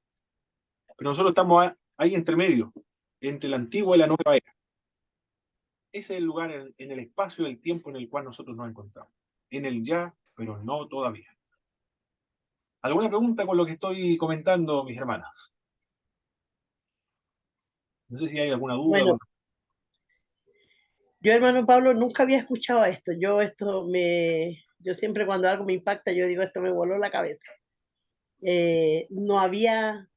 Pero nosotros estamos ahí entre medio, entre la antigua y la nueva era. Ese es el lugar en el espacio y el tiempo en el cual nosotros nos encontramos. En el ya, pero no todavía. ¿Alguna pregunta con lo que estoy comentando, mis hermanas? No sé si hay alguna duda. Bueno, yo, hermano Pablo, nunca había escuchado esto. Yo siempre cuando algo me impacta, yo digo, esto me voló la cabeza. No había,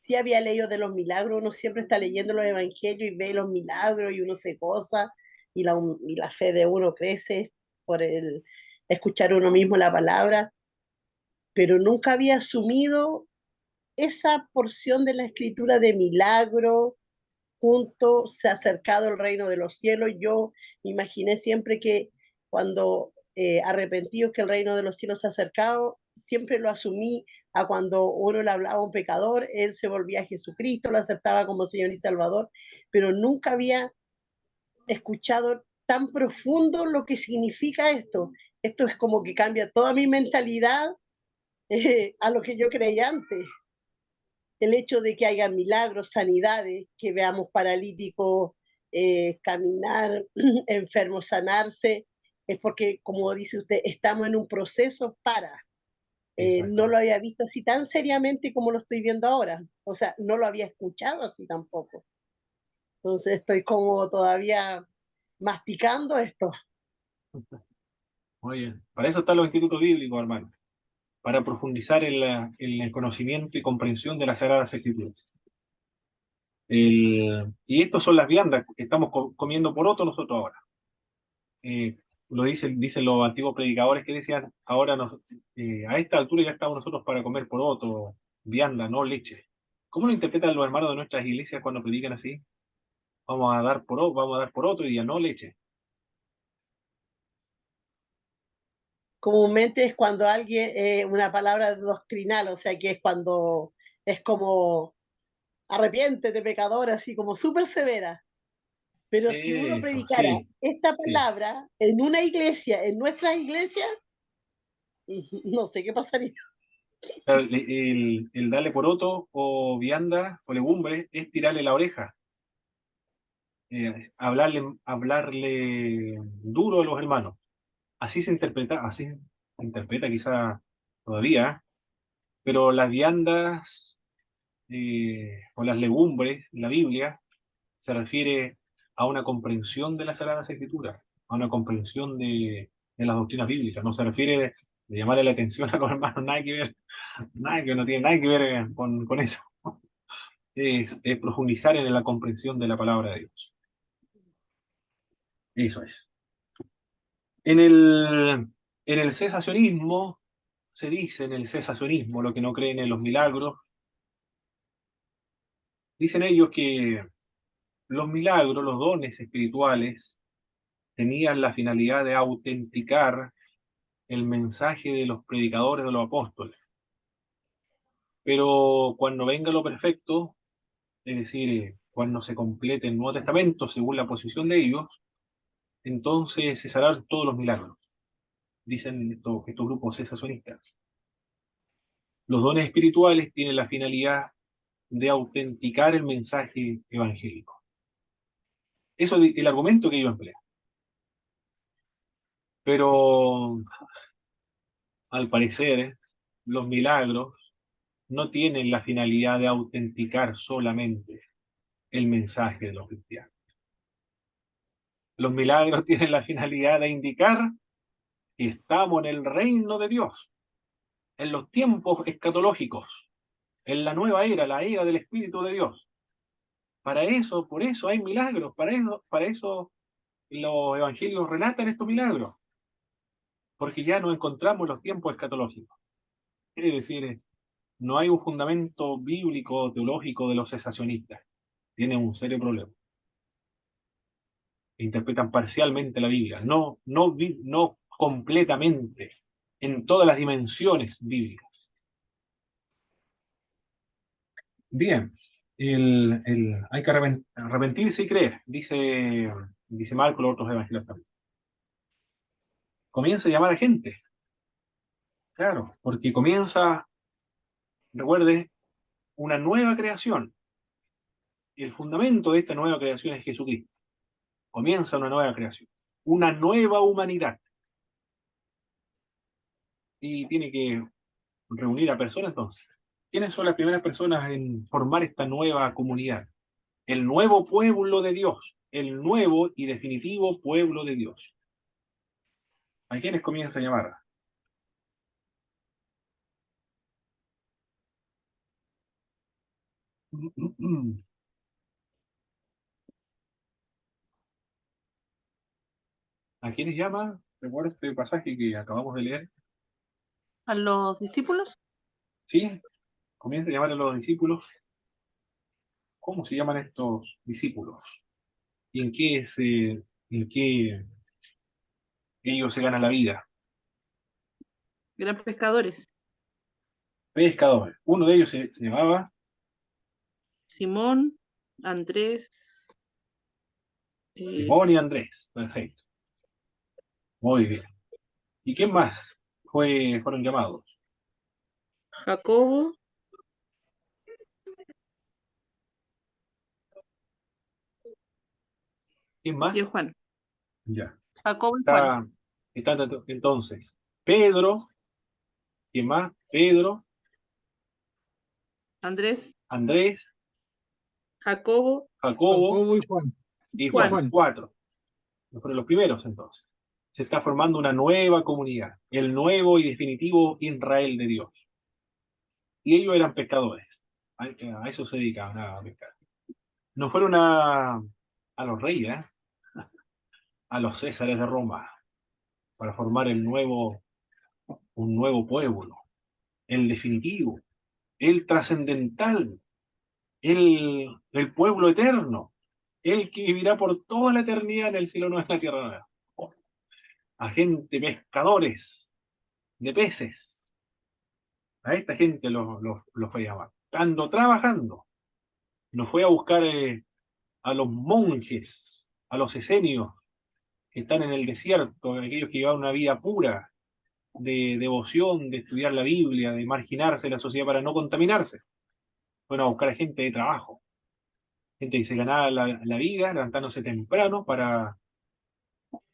sí había leído de los milagros, uno siempre está leyendo los evangelios y ve los milagros y uno se goza y la fe de uno crece por el escuchar uno mismo la palabra, pero nunca había asumido esa porción de la escritura de milagro, junto se ha acercado el reino de los cielos. Yo imaginé siempre que cuando arrepentidos que el reino de los cielos se ha acercado, siempre lo asumí a cuando uno le hablaba a un pecador, él se volvía a Jesucristo, lo aceptaba como Señor y Salvador, pero nunca había escuchado tan profundo lo que significa esto. Esto es como que cambia toda mi mentalidad a lo que yo creía antes. El hecho de que haya milagros, sanidades, que veamos paralíticos caminar, enfermos sanarse, es porque, como dice usted, estamos en un proceso para. No lo había visto así tan seriamente como lo estoy viendo ahora. O sea, no lo había escuchado así tampoco. Entonces estoy como todavía masticando esto. Muy bien. Para eso están los institutos bíblicos, hermano. Para profundizar en el conocimiento y comprensión de las Sagradas Escrituras. Y estas son las viandas. Estamos comiendo poroto nosotros ahora. Lo dicen los antiguos predicadores que decían, ahora a esta altura ya estamos nosotros para comer poroto, vianda, no leche. ¿Cómo lo interpretan los hermanos de nuestras iglesias cuando predican así? Vamos a dar poroto y ya no leche. Comúnmente es cuando alguien, una palabra doctrinal, o sea que es cuando es como arrepiéntete pecador, así como súper severa. Pero si uno Eso, predicara sí, esta sí. palabra en una iglesia, en nuestras iglesias, no sé qué pasaría. El darle poroto o vianda o legumbre es tirarle la oreja. hablarle duro a los hermanos. Así se interpreta quizá todavía, pero las viandas o las legumbres en la Biblia se refiere a una comprensión de las Sagradas Escrituras, a una comprensión de las doctrinas bíblicas. No se refiere de llamarle la atención a los hermanos, nada que ver, nada que no tiene nada que ver con eso. Es profundizar en la comprensión de la palabra de Dios. Eso es. En el cesacionismo, se dice en el cesacionismo, lo que no creen en los milagros, dicen ellos que los milagros, los dones espirituales, tenían la finalidad de autenticar el mensaje de los predicadores, de los apóstoles. Pero cuando venga lo perfecto, es decir, cuando se complete el Nuevo Testamento, según la posición de ellos, entonces cesarán todos los milagros, dicen estos grupos cesacionistas. Los dones espirituales tienen la finalidad de autenticar el mensaje evangélico. Eso es el argumento que ellos emplean. Pero al parecer, los milagros no tienen la finalidad de autenticar solamente el mensaje de los cristianos. Los milagros tienen la finalidad de indicar que estamos en el reino de Dios, en los tiempos escatológicos, en la nueva era, la era del Espíritu de Dios. Para eso, por eso hay milagros, para eso los evangelios relatan estos milagros, porque ya nos encontramos en los tiempos escatológicos. Es decir, no hay un fundamento bíblico, teológico de los cesacionistas. Tienen un serio problema. Interpretan parcialmente la Biblia, no completamente, en todas las dimensiones bíblicas. Bien, hay que arrepentirse y creer, dice Marco, los otros evangelios también. Comienza a llamar a gente, claro, porque comienza, recuerde, una nueva creación. Y el fundamento de esta nueva creación es Jesucristo. Comienza una nueva creación, una nueva humanidad. Y tiene que reunir a personas entonces. ¿Quiénes son las primeras personas en formar esta nueva comunidad? El nuevo pueblo de Dios, el nuevo y definitivo pueblo de Dios. ¿A quiénes comienza a llamar? ¿A quiénes llama? ¿Recuerda este pasaje que acabamos de leer? ¿A los discípulos? ¿Sí? Comienza a llamar a los discípulos. ¿Cómo se llaman estos discípulos? ¿Y en qué ellos se ganan la vida? Eran pescadores. Pescadores. Uno de ellos se llamaba Simón, Andrés, Simón y Andrés. Perfecto. Muy bien. ¿Y quién más fueron llamados? Jacobo ¿Quién más? y Juan. Ya. Jacobo y Juan. Está entonces Pedro. ¿Quién más? Pedro, Andrés, Andrés, Jacobo, Jacobo Jacobo y Juan. y Juan. Juan. Cuatro. Fueron los primeros entonces. Se está formando una nueva comunidad, el nuevo y definitivo Israel de Dios. Y ellos eran pescadores. A eso se dedicaban, a pescar. No fueron a los reyes, a los césares de Roma, para formar un nuevo pueblo, el definitivo, el trascendental, el pueblo eterno, el que vivirá por toda la eternidad en el cielo nuevo, en la tierra nueva. A gente, pescadores de peces. A esta gente los fue a llamar. Estando trabajando, no fue a buscar a los monjes, a los esenios que están en el desierto, aquellos que llevan una vida pura de devoción, de estudiar la Biblia, de marginarse de la sociedad para no contaminarse. Fueron a buscar a gente de trabajo, Gente que se ganaba la vida levantándose temprano para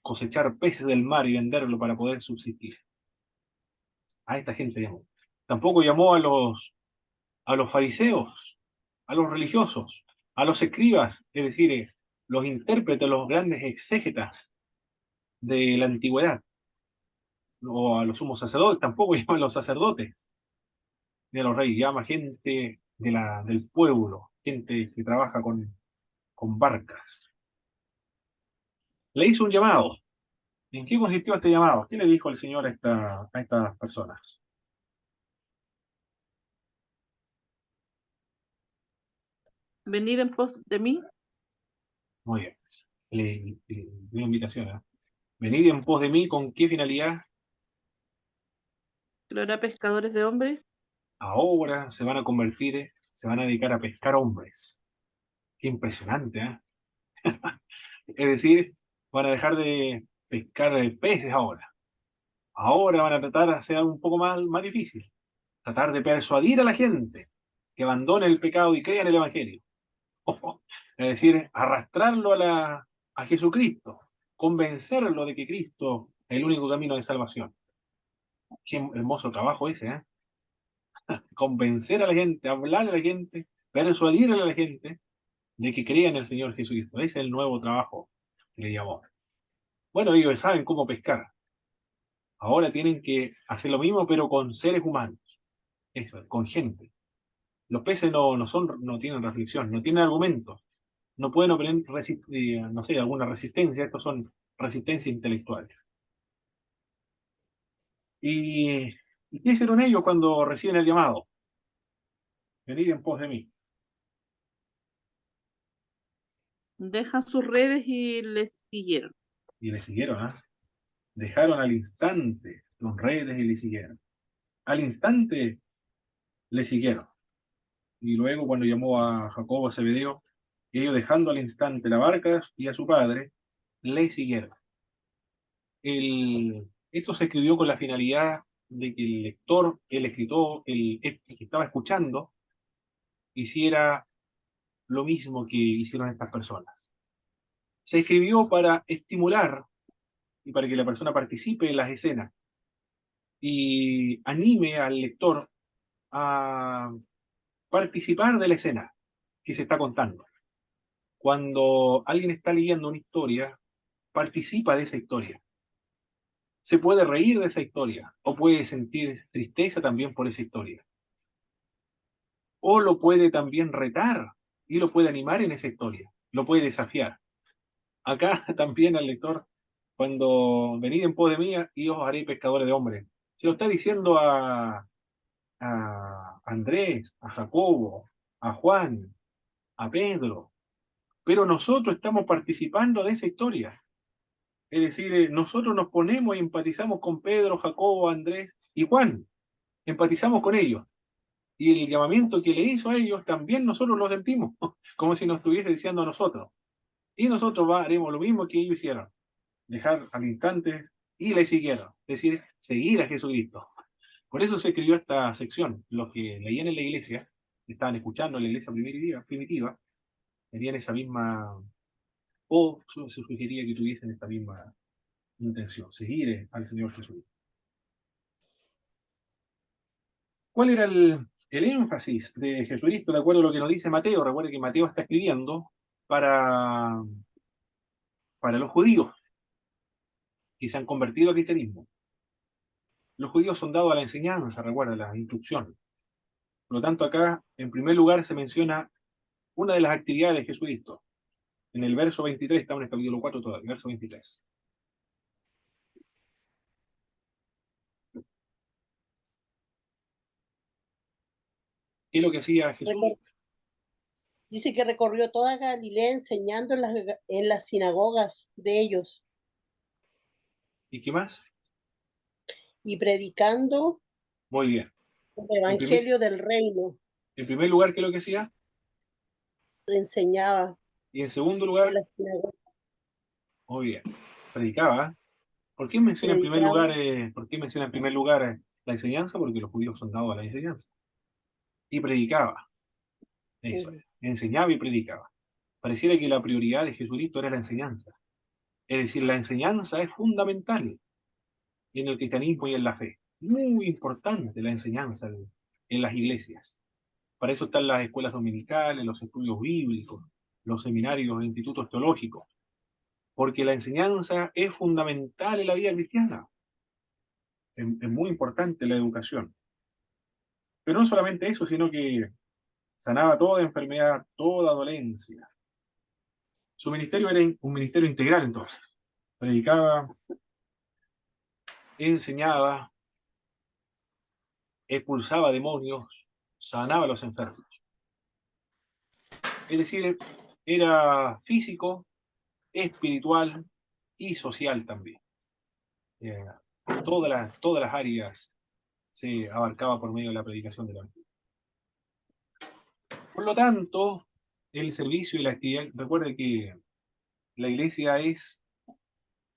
cosechar peces del mar y venderlo para poder subsistir. A esta gente llamó. Tampoco llamó a los fariseos, a los religiosos, a los escribas, es decir, los intérpretes, los grandes exégetas de la antigüedad, o a los sumos sacerdotes, tampoco llama a los sacerdotes ni a los reyes, llama gente del pueblo, gente que trabaja con barcas. Le hizo un llamado. ¿En qué consistió este llamado? ¿Qué le dijo el Señor a estas personas? Venid en pos de mí. Muy bien. Le dio una invitación, ¿eh? Venid en pos de mí, ¿con qué finalidad? ¿Lo hará pescadores de hombres? Ahora se van a convertir, se van a dedicar a pescar hombres. Qué impresionante, ¿eh? Es decir, van a dejar de pescar peces ahora. Ahora van a tratar de hacer algo un poco más difícil. Tratar de persuadir a la gente que abandone el pecado y crea en el Evangelio. Es decir, arrastrarlo a Jesucristo, convencerlo de que Cristo es el único camino de salvación. Qué hermoso trabajo ese, ¿eh? Convencer a la gente, hablar a la gente, persuadir a la gente de que crea en el Señor Jesucristo. Ese es el nuevo trabajo que le llamó. Bueno, ellos saben cómo pescar. Ahora tienen que hacer lo mismo, pero con seres humanos. Eso, con gente. Los peces no tienen reflexión, no tienen argumentos, no pueden obtener no sé, alguna resistencia. Estos son resistencias intelectuales. ¿Y qué hicieron ellos cuando reciben el llamado? Venid en pos de mí. Dejan sus redes y les siguieron. Y le siguieron, ¿ah? Dejaron al instante los redes y le siguieron. Al instante le siguieron. Y luego cuando llamó a Jacobo, a Zebedeo, ellos dejando al instante la barca y a su padre, le siguieron. Esto se escribió con la finalidad de que el lector, el escritor, el que estaba escuchando, hiciera lo mismo que hicieron estas personas. Se escribió para estimular y para que la persona participe en las escenas y anime al lector a participar de la escena que se está contando. Cuando alguien está leyendo una historia, participa de esa historia. Se puede reír de esa historia o puede sentir tristeza también por esa historia. O lo puede también retar y lo puede animar en esa historia, lo puede desafiar. Acá también al lector, cuando venid en pos de mí y os haré pescadores de hombres, se lo está diciendo a Andrés, a Jacobo, a Juan, a Pedro, pero nosotros estamos participando de esa historia. Es decir, nosotros nos ponemos y empatizamos con Pedro, Jacobo, Andrés y Juan, empatizamos con ellos. Y el llamamiento que le hizo a ellos, también nosotros lo sentimos, como si nos estuviese diciendo a nosotros. Y nosotros haremos lo mismo que ellos hicieron, dejar al instante y le siguieron, es decir, seguir a Jesucristo. Por eso se escribió esta sección. Los que leían en la iglesia, estaban escuchando en la iglesia primitiva, tenían esa misma, o se sugería que tuviesen esta misma intención, seguir al Señor Jesucristo. ¿Cuál era el énfasis de Jesucristo de acuerdo a lo que nos dice Mateo? Recuerde que Mateo está escribiendo para, para los judíos que se han convertido al cristianismo. Los judíos son dados a la enseñanza, recuerda, la instrucción. Por lo tanto, acá, en primer lugar, se menciona una de las actividades de Jesucristo. En el verso 23, estamos en el capítulo 4 todavía, verso 23. ¿Qué es lo que hacía Jesús? Dice que recorrió toda Galilea enseñando en las sinagogas de ellos ¿Y qué más? y predicando Muy bien. el En primer, evangelio del reino. en primer lugar, ¿qué es lo que hacía? Enseñaba Y en segundo en lugar, las sinagogas, muy bien, predicaba. ¿Por qué menciona en primer predicaba. lugar, por qué menciona en primer lugar la enseñanza? Porque los judíos son dados a la enseñanza. Y predicaba. Eso es. Enseñaba y predicaba. Pareciera que la prioridad de Jesucristo era la enseñanza. Es decir, la enseñanza es fundamental en el cristianismo y en la fe. Muy importante la enseñanza en las iglesias. Para eso están las escuelas dominicales, los estudios bíblicos, los seminarios, los institutos teológicos. Porque la enseñanza es fundamental en la vida cristiana. Es muy importante la educación. Pero no solamente eso, sino que sanaba toda enfermedad, toda dolencia. Su ministerio era un ministerio integral entonces. Predicaba, enseñaba, expulsaba demonios, sanaba a los enfermos. Es decir, era físico, espiritual y social también. Todas las áreas se abarcaba por medio de la predicación del Evangelio. Por lo tanto, el servicio y la actividad, recuerde que la iglesia es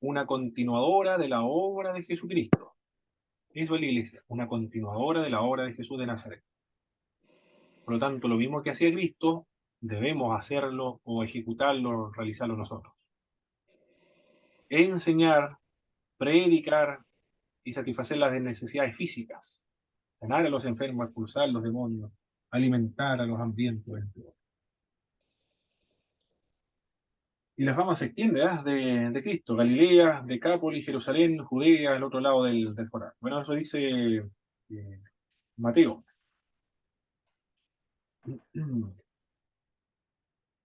una continuadora de la obra de Jesucristo. Eso es la iglesia, una continuadora de la obra de Jesús de Nazaret. Por lo tanto, lo mismo que hacía Cristo, debemos hacerlo o ejecutarlo, realizarlo nosotros. Enseñar, predicar y satisfacer las necesidades físicas, sanar a los enfermos, expulsar a los demonios, alimentar a los hambrientos. Y las ramas se extienden de Cristo, Galilea, Decápolis, Jerusalén, Judea, al otro lado del Jordán. Bueno, eso dice Mateo.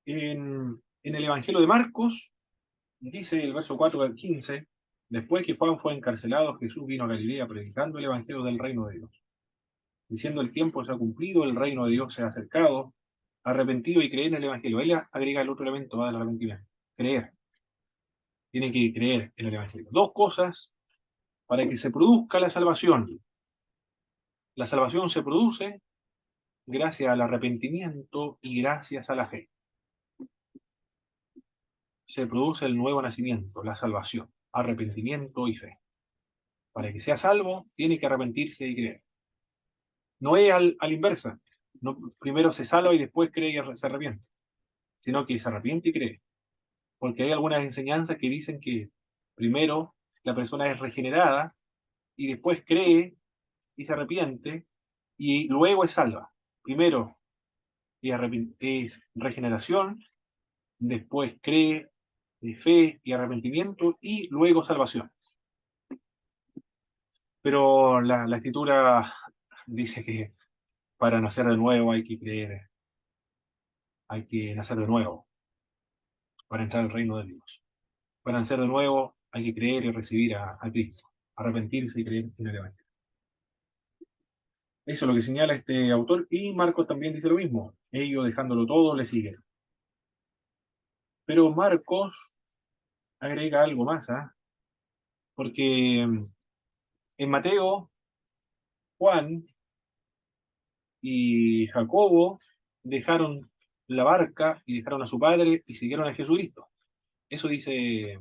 En el Evangelio de Marcos, dice el verso 4 al 15, después que Juan fue encarcelado, Jesús vino a Galilea predicando el Evangelio del reino de Dios, diciendo el tiempo se ha cumplido, el reino de Dios se ha acercado, arrepentido y creer en el Evangelio. Él agrega el otro elemento del arrepentimiento, creer. Tiene que creer en el Evangelio. Dos cosas para que se produzca la salvación. La salvación se produce gracias al arrepentimiento y gracias a la fe. Se produce el nuevo nacimiento, la salvación, arrepentimiento y fe. Para que sea salvo, tiene que arrepentirse y creer. No es al inversa. No, primero se salva y después cree y se arrepiente. Sino que se arrepiente y cree. Porque hay algunas enseñanzas que dicen que primero la persona es regenerada y después cree y se arrepiente y luego es salva. Primero es regeneración, después cree, fe y arrepentimiento y luego salvación. Pero la Escritura dice que para nacer de nuevo hay que creer, hay que nacer de nuevo para entrar al reino de Dios. Para nacer de nuevo hay que creer y recibir a Cristo, arrepentirse y creer en el Evangelio. Eso es lo que señala este autor, y Marcos también dice lo mismo. Ellos, dejándolo todo, le siguen. Pero Marcos agrega algo más, porque en Mateo, Juan y Jacobo dejaron la barca y dejaron a su padre y siguieron a Jesucristo. Eso dice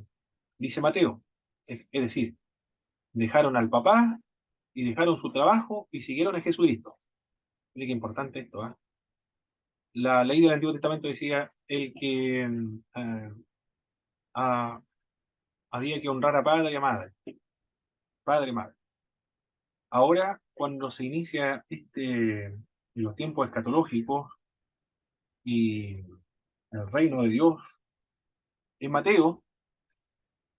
Mateo. Es decir, dejaron al papá y dejaron su trabajo y siguieron a Jesucristo. Mira qué importante esto. La ley del Antiguo Testamento decía el que había que honrar a padre y a madre. Padre y madre. Ahora, cuando se inicia en los tiempos escatológicos y el reino de Dios, en Mateo,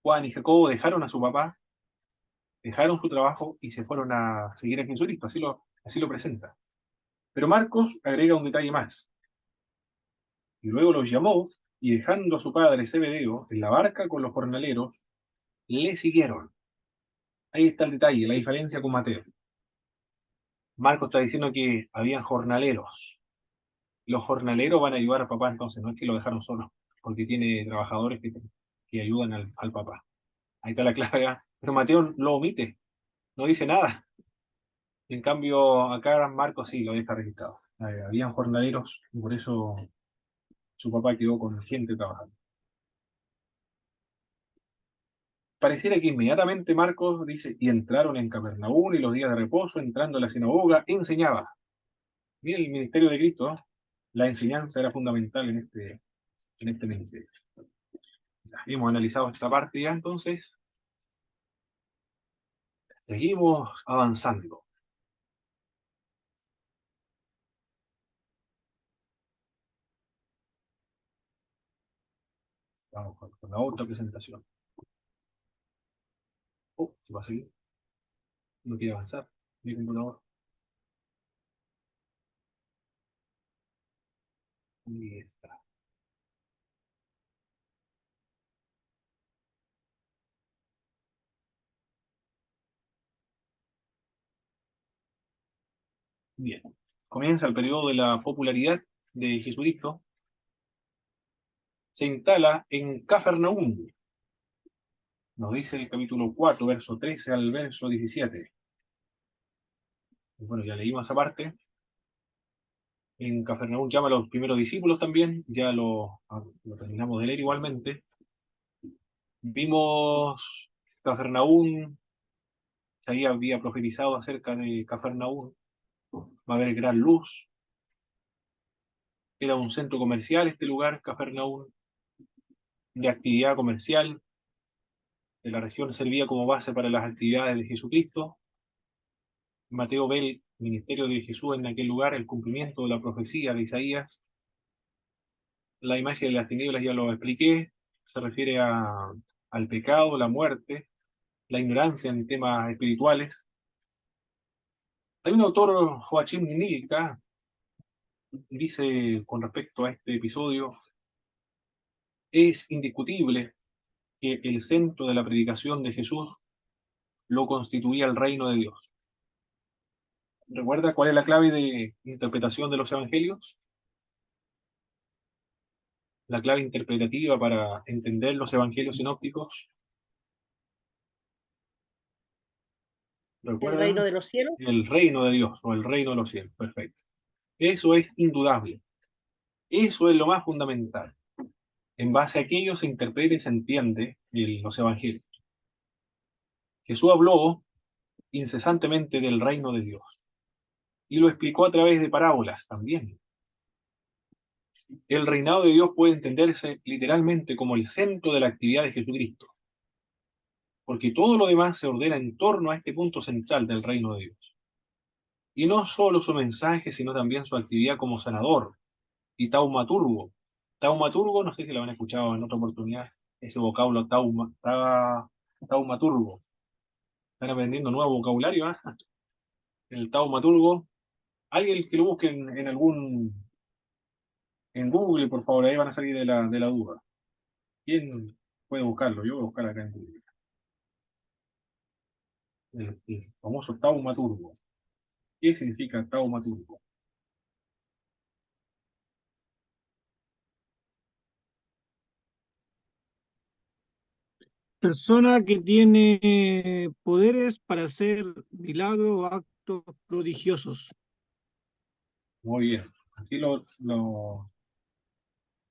Juan y Jacobo dejaron a su papá, dejaron su trabajo y se fueron a seguir a Jesucristo. Así lo presenta. Pero Marcos agrega un detalle más. Y luego los llamó, y dejando a su padre Zebedeo en la barca con los jornaleros, le siguieron. Ahí está el detalle, la diferencia con Mateo. Marcos está diciendo que habían jornaleros. Los jornaleros van a ayudar al papá, entonces no es que lo dejaron solo, porque tiene trabajadores que ayudan al papá. Ahí está la clave. Pero Mateo lo omite, no dice nada. En cambio, acá Marcos sí lo deja registrado. Habían jornaleros y por eso su papá quedó con gente trabajando. Pareciera que inmediatamente Marcos dice, y entraron en Capernaum y los días de reposo, entrando en la sinagoga, enseñaba. Mira el ministerio de Cristo, ¿no? La enseñanza era fundamental en en este ministerio. Ya, hemos analizado esta parte ya, entonces seguimos avanzando. Vamos con la otra presentación. Oh, ¿qué va a seguir? No quiere avanzar mi computador. Ahí está. Bien. Comienza el periodo de la popularidad de Jesucristo. Se instala en Cafarnaúm. Nos dice el capítulo 4, verso 13 al verso 17. Bueno, ya leímos esa parte. En Cafarnaúm llama a los primeros discípulos también. Ya lo terminamos de leer igualmente. Vimos Cafarnaúm. Se había profetizado acerca de Cafarnaúm. Va a haber gran luz. Era un centro comercial este lugar, Cafarnaúm, de actividad comercial. De la región servía como base para las actividades de Jesucristo. Mateo ve el ministerio de Jesús en aquel lugar, el cumplimiento de la profecía de Isaías. La imagen de las tinieblas ya lo expliqué, se refiere al pecado, la muerte, la ignorancia en temas espirituales. Hay un autor, Joachim Nilka, dice con respecto a este episodio: es indiscutible que el centro de la predicación de Jesús lo constituía el reino de Dios. ¿Recuerda cuál es la clave de interpretación de los evangelios? La clave interpretativa para entender los evangelios sinópticos. ¿El reino ¿Recuerdan? de los cielos? El reino de Dios o el reino de los cielos. Perfecto. Eso es indudable. Eso es lo más fundamental. En base a aquello se interpreta y se entiende los evangelios. Jesús habló incesantemente del reino de Dios y lo explicó a través de parábolas también. El reinado de Dios puede entenderse literalmente como el centro de la actividad de Jesucristo, porque todo lo demás se ordena en torno a este punto central del reino de Dios. Y no solo su mensaje, sino también su actividad como sanador y taumaturgo. Taumaturgo, no sé si lo han escuchado en otra oportunidad, ese vocablo taumaturgo. Están aprendiendo nuevo vocabulario, ¿eh? El taumaturgo. Alguien que lo busque en Google, por favor, ahí van a salir de la duda. ¿Quién puede buscarlo? Yo voy a buscar acá en Google. El famoso taumaturgo. ¿Qué significa taumaturgo? Persona que tiene poderes para hacer milagros o actos prodigiosos. Muy bien. Así Lo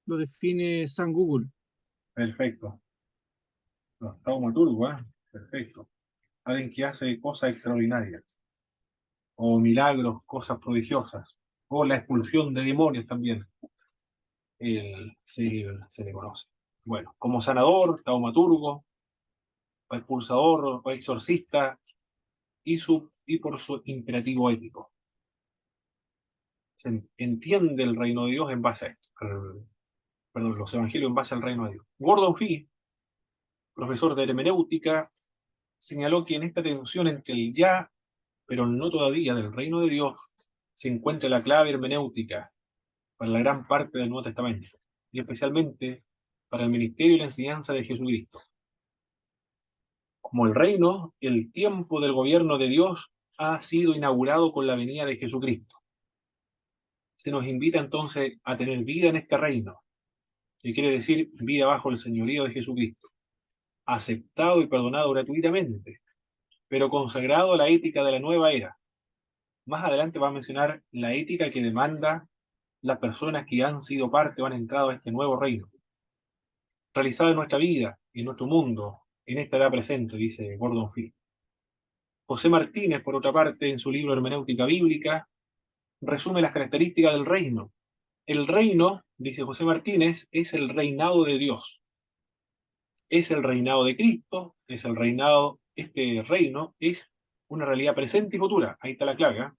define San Google. perfecto. Los taumaturgos, ¿eh? Perfecto. Alguien que hace cosas extraordinarias, o milagros, cosas prodigiosas, o la expulsión de demonios también, se le conoce. Bueno, como sanador, taumaturgo, o expulsador, o exorcista, y por su imperativo ético. Se entiende el reino de Dios en base a esto. Perdón, los evangelios en base al reino de Dios. Gordon Fee, profesor de hermenéutica, señaló que en esta tensión entre el ya, pero no todavía, del reino de Dios, se encuentra la clave hermenéutica para la gran parte del Nuevo Testamento, y especialmente para el ministerio y la enseñanza de Jesucristo. Como el reino, el tiempo del gobierno de Dios ha sido inaugurado con la venida de Jesucristo. Se nos invita entonces a tener vida en este reino, que quiere decir vida bajo el señorío de Jesucristo, aceptado y perdonado gratuitamente, pero consagrado a la ética de la nueva era. Más adelante va a mencionar la ética que demanda las personas que han sido parte o han entrado a este nuevo reino, realizada en nuestra vida, en nuestro mundo, en esta edad presente, dice Gordon Fee. José Martínez, por otra parte, en su libro Hermenéutica Bíblica, resume las características del reino El reino, dice José Martínez, es el reinado de Dios. Es el reinado de Cristo, es el reinado, este reino es una realidad presente y futura. Ahí está la clave, ¿eh?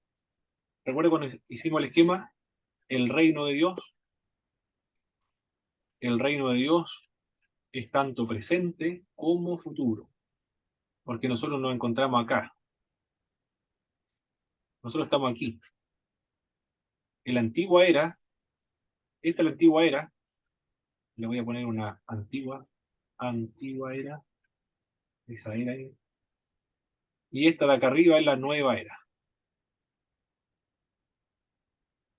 Recuerda cuando hicimos el esquema, el reino de Dios es tanto presente como futuro, porque nosotros nos encontramos acá, nosotros estamos aquí. En la antigua era, esta es la antigua era, le voy a poner una antigua era, esa era ahí, y esta de acá arriba es la nueva era.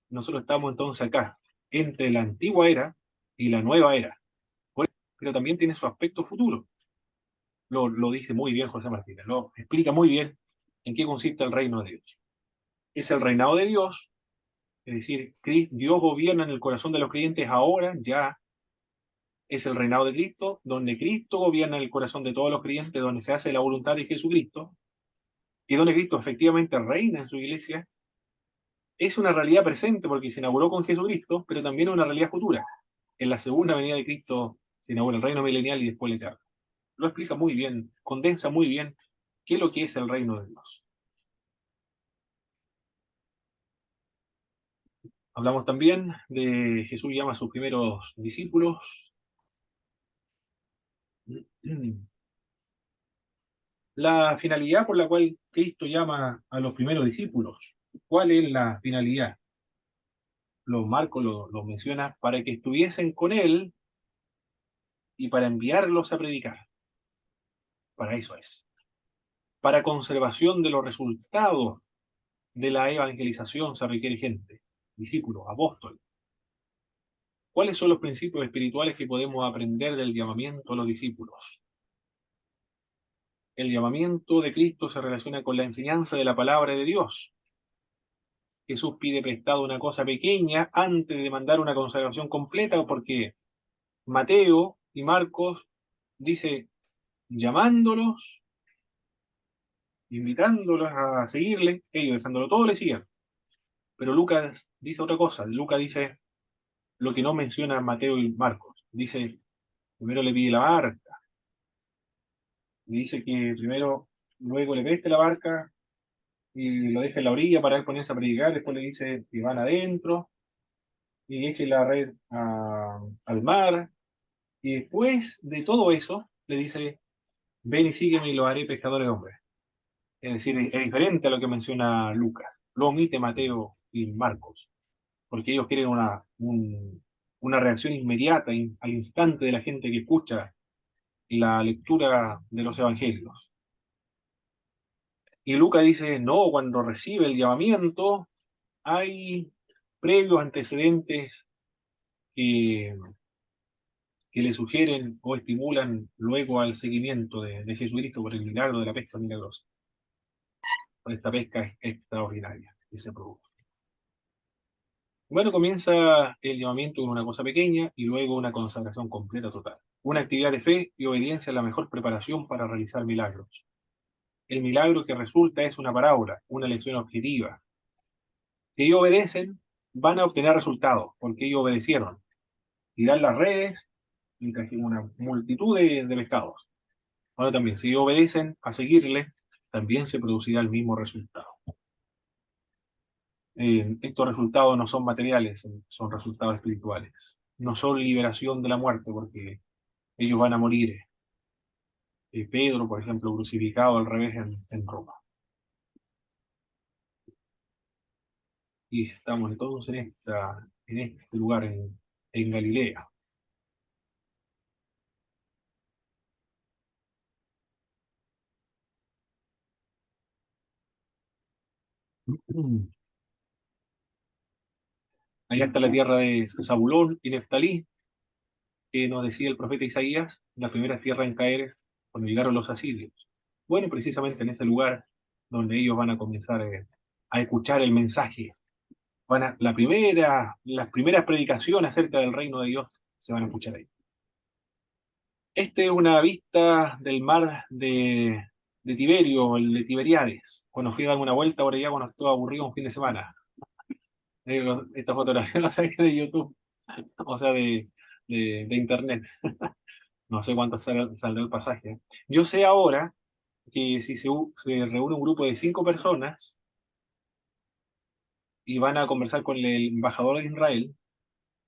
Nosotros estamos entonces acá, entre la antigua era y la nueva era, pero también tiene su aspecto futuro. Lo dice muy bien José Martínez, lo explica muy bien en qué consiste el reino de Dios. Es el reinado de Dios, es decir, Dios gobierna en el corazón de los creyentes ahora, ya es el reinado de Cristo, donde Cristo gobierna en el corazón de todos los creyentes, donde se hace la voluntad de Jesucristo, y donde Cristo efectivamente reina en su iglesia. Es una realidad presente porque se inauguró con Jesucristo, pero también es una realidad futura. En la segunda venida de Cristo se inaugura el reino milenial y después el eterno. Lo explica muy bien, condensa muy bien qué es lo que es el reino de Dios. Hablamos también de Jesús llama a sus primeros discípulos. La finalidad por la cual Cristo llama a los primeros discípulos. ¿Cuál es la finalidad? Marcos lo menciona, para que estuviesen con él y para enviarlos a predicar. Para eso es. Para conservación de los resultados de la evangelización se requiere gente, discípulos, apóstoles. ¿Cuáles son los principios espirituales que podemos aprender del llamamiento a los discípulos? El llamamiento de Cristo se relaciona con la enseñanza de la palabra de Dios. Jesús pide prestado una cosa pequeña antes de mandar una consagración completa, porque Mateo y Marcos dice llamándolos, invitándolos a seguirle, ellos dejándolo todo le siguen. Pero Lucas dice otra cosa. Lucas dice lo que no menciona Mateo y Marcos. Dice, primero le pide la barca. Le dice que primero, luego le preste la barca y lo deja en la orilla para él ponerse a predicar. Después le dice que van adentro y eche la red al mar. Y después de todo eso, le dice, ven y sígueme y lo haré pescadores de hombres. Es decir, es diferente a lo que menciona Lucas. Lo omite Mateo y Marcos, porque ellos quieren una reacción inmediata, al instante de la gente que escucha la lectura de los evangelios. Y Lucas dice, no, cuando recibe el llamamiento, hay previos antecedentes que, que le sugieren o estimulan luego al seguimiento de Jesucristo por el milagro de la pesca milagrosa, por esta pesca extraordinaria que se produjo. Bueno, comienza el llamamiento con una cosa pequeña y luego una consagración completa total. Una actividad de fe y obediencia es la mejor preparación para realizar milagros. El milagro que resulta es una parábola, una lección objetiva. Si ellos obedecen, van a obtener resultados, porque ellos obedecieron. Tirar las redes y trajeron una multitud de pescados. Ahora también, si ellos obedecen a seguirle, también se producirá el mismo resultado. Estos resultados no son materiales, son resultados espirituales. No son liberación de la muerte, porque ellos van a morir. Pedro, por ejemplo, crucificado al revés en Roma. Y estamos entonces en este lugar, en Galilea. Allá está la tierra de Zabulón y Neftalí, que nos decía el profeta Isaías, la primera tierra en caer cuando llegaron los asirios. Bueno, precisamente en ese lugar donde ellos van a comenzar a escuchar el mensaje. Las primeras predicaciones acerca del reino de Dios se van a escuchar ahí. Esta es una vista del mar de Tiberio, el de Tiberiades, cuando fui a dar una vuelta por allá cuando estuve aburrido un fin de semana. Esta fotografía la saqué de YouTube, o sea, de internet. No sé cuánto saldrá el pasaje. Yo sé ahora que si se reúne un grupo de 5 personas y van a conversar con el embajador de Israel,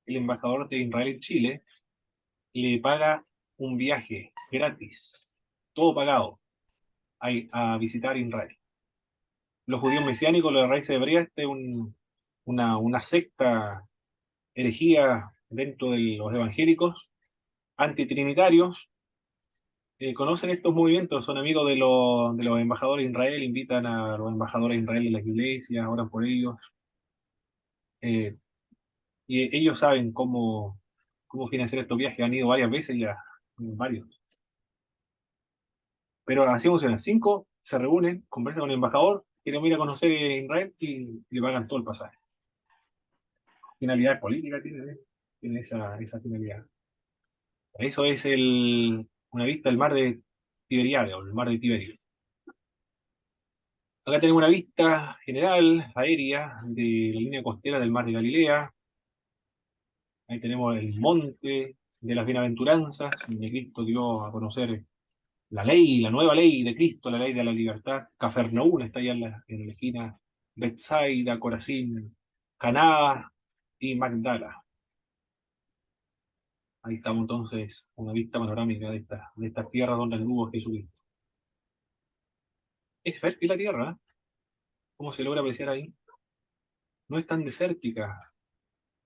el embajador de Israel en Chile le paga un viaje gratis, todo pagado, a visitar Israel. Los judíos mesiánicos, los de raíces hebreas, una secta herejía dentro de los evangélicos, antitrinitarios, conocen estos movimientos, son amigos de los embajadores de Israel, invitan a los embajadores de Israel en las iglesias, oran por ellos, eh, y ellos saben cómo financiar estos viajes, han ido varias veces ya, varios. Pero así funciona, 5 se reúnen, conversan con el embajador, quieren ir a conocer Israel y le pagan todo el pasaje. Finalidad política tiene esa finalidad. Eso es una vista del mar de Tiberiade, o el mar de Tiberio. Acá tenemos una vista general, aérea, de la línea costera del mar de Galilea. Ahí tenemos el monte de las bienaventuranzas, donde Cristo dio a conocer la ley, la nueva ley de Cristo, la ley de la libertad. Cafarnaúm está allá en la esquina. Betsaida, Corazín, Caná y Magdala. Ahí estamos entonces, una vista panorámica de estas tierras donde anduvo Jesucristo. Es fértil la tierra, ¿eh? ¿Cómo se logra apreciar ahí? No es tan desértica,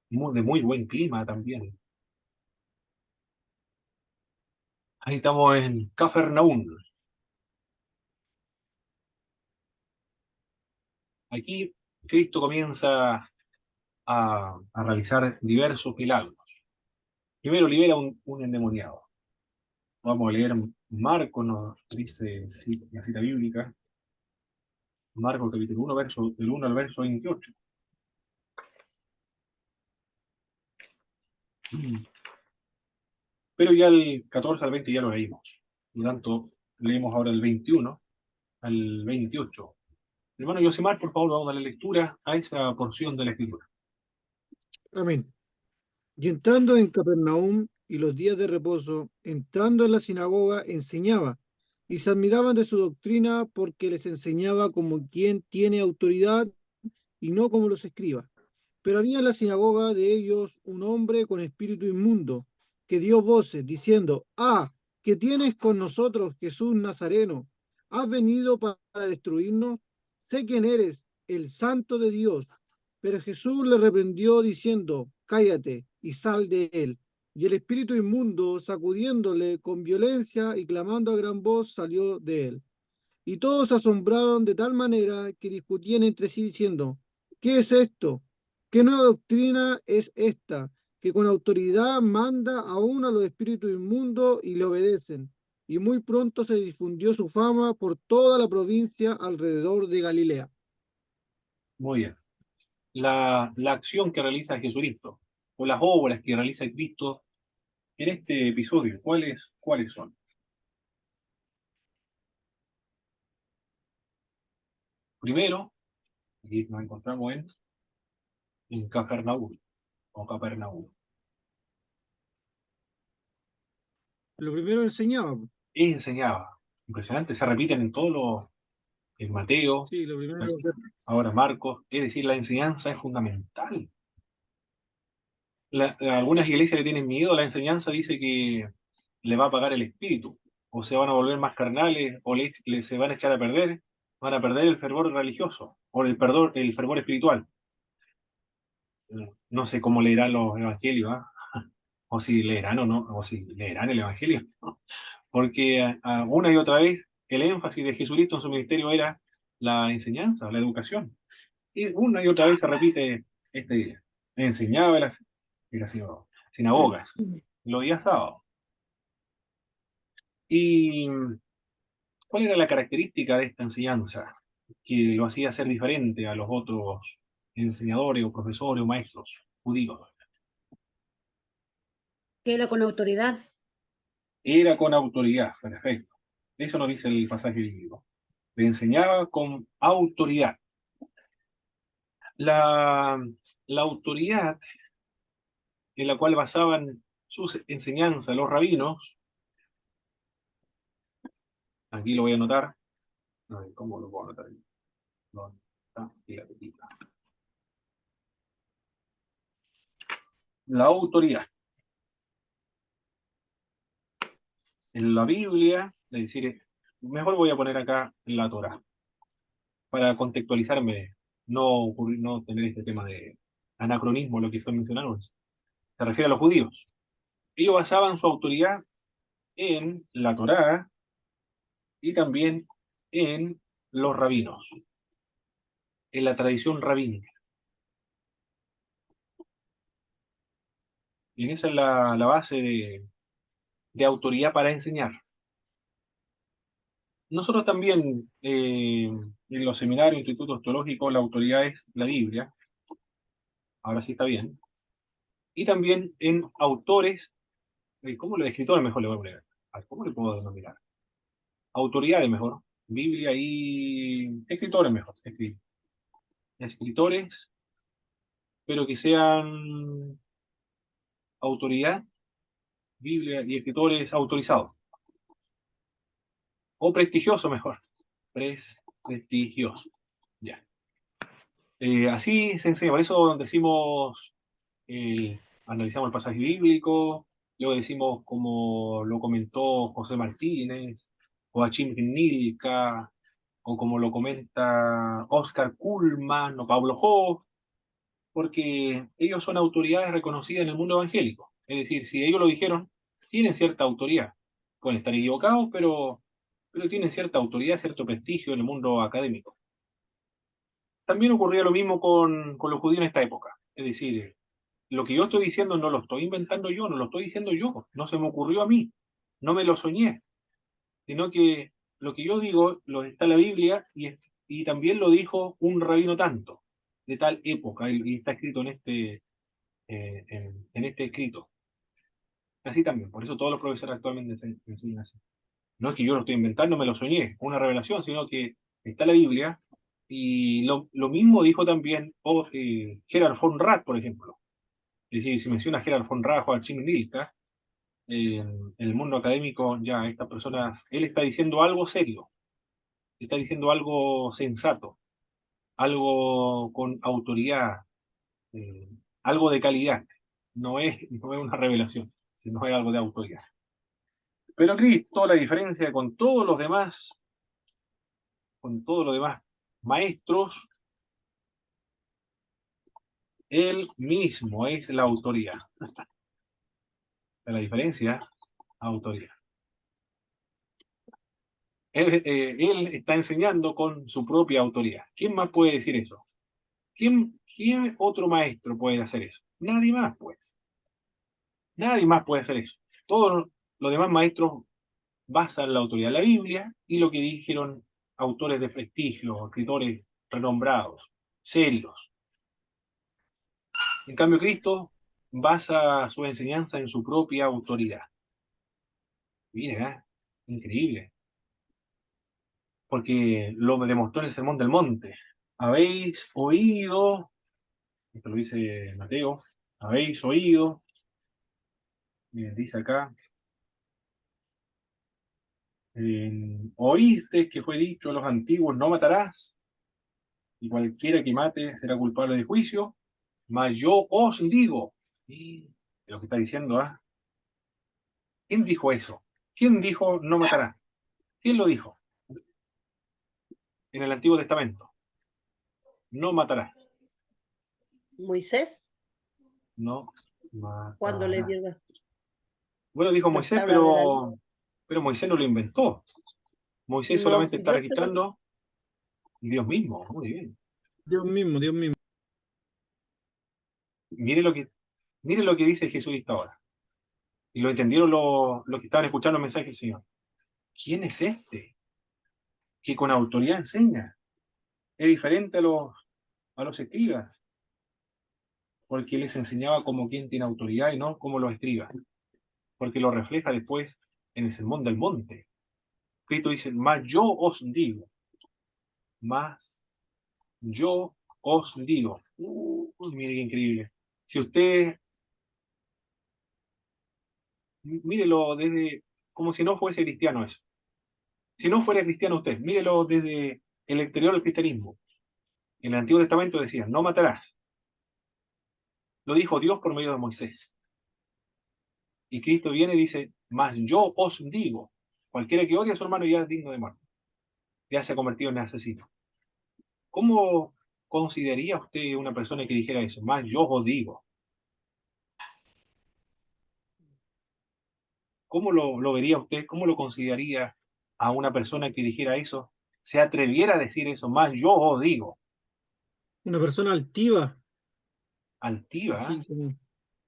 de muy buen clima también. Ahí estamos en Cafarnaúm. Aquí Cristo comienza a realizar diversos milagros. Primero libera un endemoniado. Vamos a leer Marcos, nos dice la cita bíblica. Marcos capítulo 1, del 1 al verso 28. Pero ya el 14 al 20 ya lo leímos. Por lo tanto, leemos ahora el 21 al 28. Hermano Yosemar, por favor, vamos a darle lectura a esa porción de la Escritura. Amén. Y entrando en Capernaum y los días de reposo, entrando en la sinagoga, enseñaba, y se admiraban de su doctrina porque les enseñaba como quien tiene autoridad y no como los escribas. Pero había en la sinagoga de ellos un hombre con espíritu inmundo, que dio voces diciendo, Ah, ¿qué tienes con nosotros, Jesús Nazareno? ¿Has venido para destruirnos? Sé quién eres, el Santo de Dios. Pero Jesús le reprendió diciendo, Cállate y sal de él. Y el espíritu inmundo, sacudiéndole con violencia y clamando a gran voz, salió de él. Y todos se asombraron de tal manera que discutían entre sí diciendo, ¿qué es esto? ¿Qué nueva doctrina es esta? Que con autoridad manda aún a los espíritus inmundos y le obedecen. Y muy pronto se difundió su fama por toda la provincia alrededor de Galilea. Muy bien. La acción que realiza Jesucristo, o las obras que realiza Cristo en este episodio, ¿cuáles son? Primero, aquí nos encontramos en Cafarnaúm, o Capernaum. Lo primero enseñaba. Y enseñaba. Impresionante, se repiten en Mateo, Sí, lo primero. ahora Marcos. Es decir, la enseñanza es fundamental. Algunas iglesias le tienen miedo a la enseñanza, dice que le va a apagar el espíritu, o se van a volver más carnales, o se van a echar a perder, van a perder el fervor religioso, o el fervor espiritual. No sé cómo leerán los evangelios, ¿ah? O si leerán o no, o si leerán el evangelio, ¿no? Porque una y otra vez el énfasis de Jesucristo en su ministerio era la enseñanza, la educación. Y una y otra vez se repite esta idea. Enseñaba en las sinagogas, los días sábados. ¿Y cuál era la característica de esta enseñanza que lo hacía ser diferente a los otros enseñadores o profesores o maestros judíos? Que era con autoridad. Era con autoridad, perfecto. Eso nos dice el pasaje bíblico. Le enseñaba con autoridad. La la autoridad en la cual basaban sus enseñanzas los rabinos, aquí lo voy a anotar, a ver, ¿cómo lo puedo anotar? No, está aquí la petita. La autoridad. En la Biblia, es decir, mejor voy a poner acá la Torá, para contextualizarme, no tener este tema de anacronismo, lo que estoy mencionando, se refiere a los judíos. Ellos basaban su autoridad en la Torá y también en los rabinos, en la tradición rabínica. Y esa es la base de autoridad para enseñar. Nosotros también, en los seminarios, institutos teológicos, la autoridad es la Biblia, ahora sí está bien, y también en autores, ¿cómo los escritores mejor le voy a poner? ¿Cómo le puedo denominar? Autoridades mejor, Biblia y escritores mejor, escritores, pero que sean autoridad, Biblia y escritores autorizados, o prestigioso mejor, prestigioso, ya. Así se enseña, por eso decimos, analizamos el pasaje bíblico, luego decimos como lo comentó José Martínez, o Achim Nilka, o como lo comenta Oscar Kuhlman o Pablo Hoff, porque ellos son autoridades reconocidas en el mundo evangélico. Es decir, si ellos lo dijeron, tienen cierta autoridad. Pueden estar equivocados, pero tienen cierta autoridad, cierto prestigio en el mundo académico. También ocurría lo mismo con los judíos en esta época. Es decir, lo que yo estoy diciendo no lo estoy inventando yo, no lo estoy diciendo yo, no se me ocurrió a mí, no me lo soñé, sino que lo que yo digo lo está en la Biblia y también lo dijo un rabino tanto, de tal época, y está escrito en este escrito. Así también, por eso todos los profesores actualmente enseñan así. No es que yo lo estoy inventando, me lo soñé, una revelación, sino que está en la Biblia, y lo mismo dijo también Gerhard von Rath, por ejemplo. Es decir, si menciona a Gerhard von Rath o a Achim Nilka, en el mundo académico, ya esta persona, él está diciendo algo serio, está diciendo algo sensato, algo con autoridad, eh, algo de calidad. No es una revelación, sino es algo de autoridad. Pero Cristo, la diferencia con todos los demás maestros, él mismo es la autoridad. La diferencia, autoridad. Él está enseñando con su propia autoridad. ¿Quién más puede decir eso? ¿Quién otro maestro puede hacer eso? Nadie más, pues. Nadie más puede hacer eso. Todos los demás maestros basan la autoridad en la Biblia y lo que dijeron autores de prestigio, escritores renombrados, serios. En cambio, Cristo basa su enseñanza en su propia autoridad. Mira, increíble. Porque lo demostró en el Sermón del Monte. Habéis oído, esto lo dice Mateo, habéis oído, miren, dice acá, oíste que fue dicho a los antiguos, no matarás, y cualquiera que mate será culpable de juicio, mas yo os digo, y lo que está diciendo, ¿quién dijo eso? ¿Quién dijo no matarás? ¿Quién lo dijo? En el Antiguo Testamento, no matarás. Moisés, No cuando le matarás. dio Bueno, dijo las Moisés, tablas de la ley. pero Moisés no lo inventó. Moisés No, solamente está registrando Dios mismo. Muy bien. Dios mismo, Dios mismo. Mire lo que dice Jesucristo ahora. Y lo entendieron los que estaban escuchando el mensaje del Señor. ¿Quién es este que con autoridad enseña? Es diferente a los escribas, porque les enseñaba como quien tiene autoridad y no como los escribas, porque lo refleja después en el Sermón del Monte. Cristo dice, más yo os digo, más yo os digo. Mire qué increíble. Si usted, mírelo desde, como si no fuese cristiano eso. Si no fuera cristiano usted, mírelo desde el exterior del cristianismo. En el Antiguo Testamento decía, no matarás. Lo dijo Dios por medio de Moisés. Y Cristo viene y dice, mas yo os digo, cualquiera que odie a su hermano ya es digno de muerte. Ya se ha convertido en asesino. ¿Cómo consideraría usted una persona que dijera eso? Más yo os digo. ¿Cómo lo vería usted? ¿Cómo lo consideraría a una persona que dijera eso? Se atreviera a decir eso, más yo os digo. Una persona altiva, Altiva, así ¿eh? como,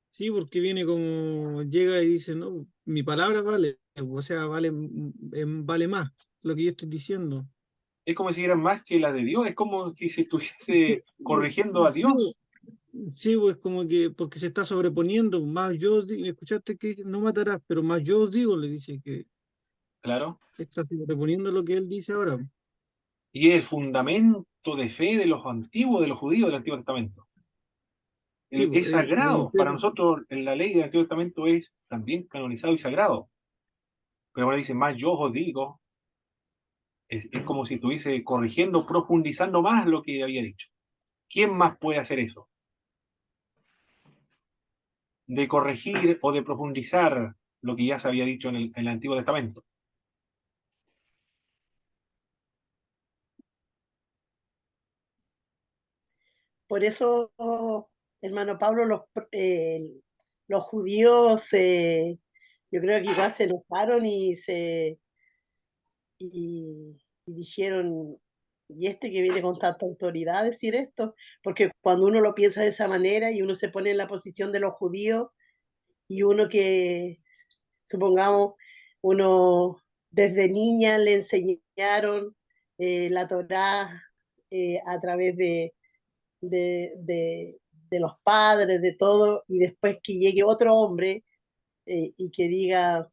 sí, porque viene como, llega y dice, no, mi palabra vale, o sea, vale más lo que yo estoy diciendo. Es como si eran más que la de Dios, es como que si estuviese corrigiendo a Sí, Dios. sí, pues como que, porque se está sobreponiendo, más yo os digo, escuchaste que dice, no matarás, pero más yo os digo, le dice que Claro. está sobreponiendo lo que él dice ahora. Y es el fundamento de fe de los antiguos, de los judíos del Antiguo Testamento. Sí, pues, Es sagrado. Para Moisés, nosotros, en la ley del Antiguo Testamento es también canonizado y sagrado. Pero ahora dice, más yo os digo, es como si estuviese corrigiendo, profundizando más lo que había dicho. ¿Quién más puede hacer eso? De corregir o de profundizar lo que ya se había dicho en el Antiguo Testamento. Por eso, hermano Pablo, los judíos, yo creo que igual se enojaron y dijeron, ¿y este que viene con tanta autoridad a decir esto? Porque cuando uno lo piensa de esa manera y uno se pone en la posición de los judíos y uno que, supongamos, uno desde niña le enseñaron la Torá a través de, de, de los padres, de todo, y después que llegue otro hombre y que diga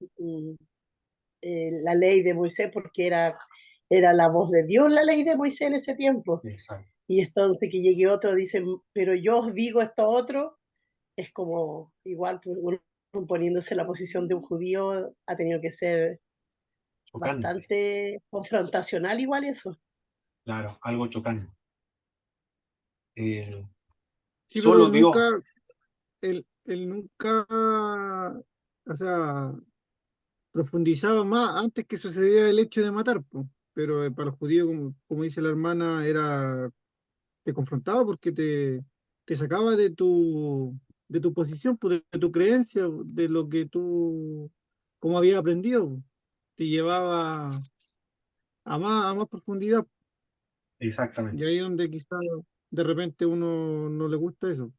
la ley de Moisés, porque era la voz de Dios la ley de Moisés en ese tiempo. Exacto. Y entonces que llegue otro, dicen, pero yo os digo esto otro, es como igual uno poniéndose en la posición de un judío, ha tenido que ser Chocante. bastante confrontacional igual eso. Claro, algo chocante. Eh, sí, pero Solo Dios. él nunca, o sea, profundizaba más antes que sucediera el hecho de matar, po. Pero para los judíos, como dice la hermana, te confrontaba porque te sacaba de tu posición, pues, de tu creencia, de lo que tú, como habías aprendido, te llevaba a más profundidad. Y Exactamente. ahí es donde quizás de repente uno no le gusta eso.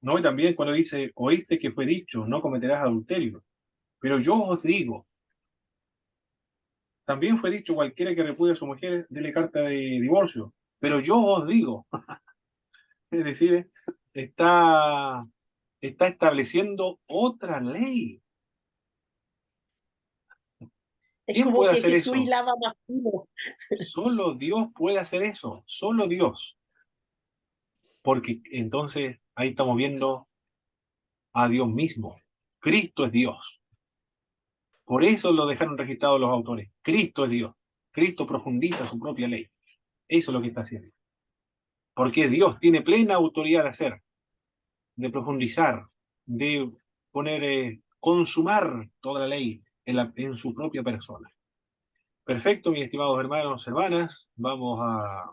No, y también cuando dice, oíste que fue dicho, no cometerás adulterio. Pero yo os digo, también fue dicho, cualquiera que repudie a su mujer, dele carta de divorcio. Pero yo os digo, es decir, está, está estableciendo otra ley. Es ¿Quién como puede que hacer Jesús eso? hilaba más fino. Solo Dios puede hacer eso, solo Dios. Porque entonces ahí estamos viendo a Dios mismo. Cristo es Dios. Por eso lo dejaron registrado los autores. Cristo es Dios. Cristo profundiza su propia ley. Eso es lo que está haciendo. Porque Dios tiene plena autoridad de hacer, de profundizar, de poner, consumar toda la ley en su propia persona. Perfecto, mis estimados hermanos, hermanas. Vamos a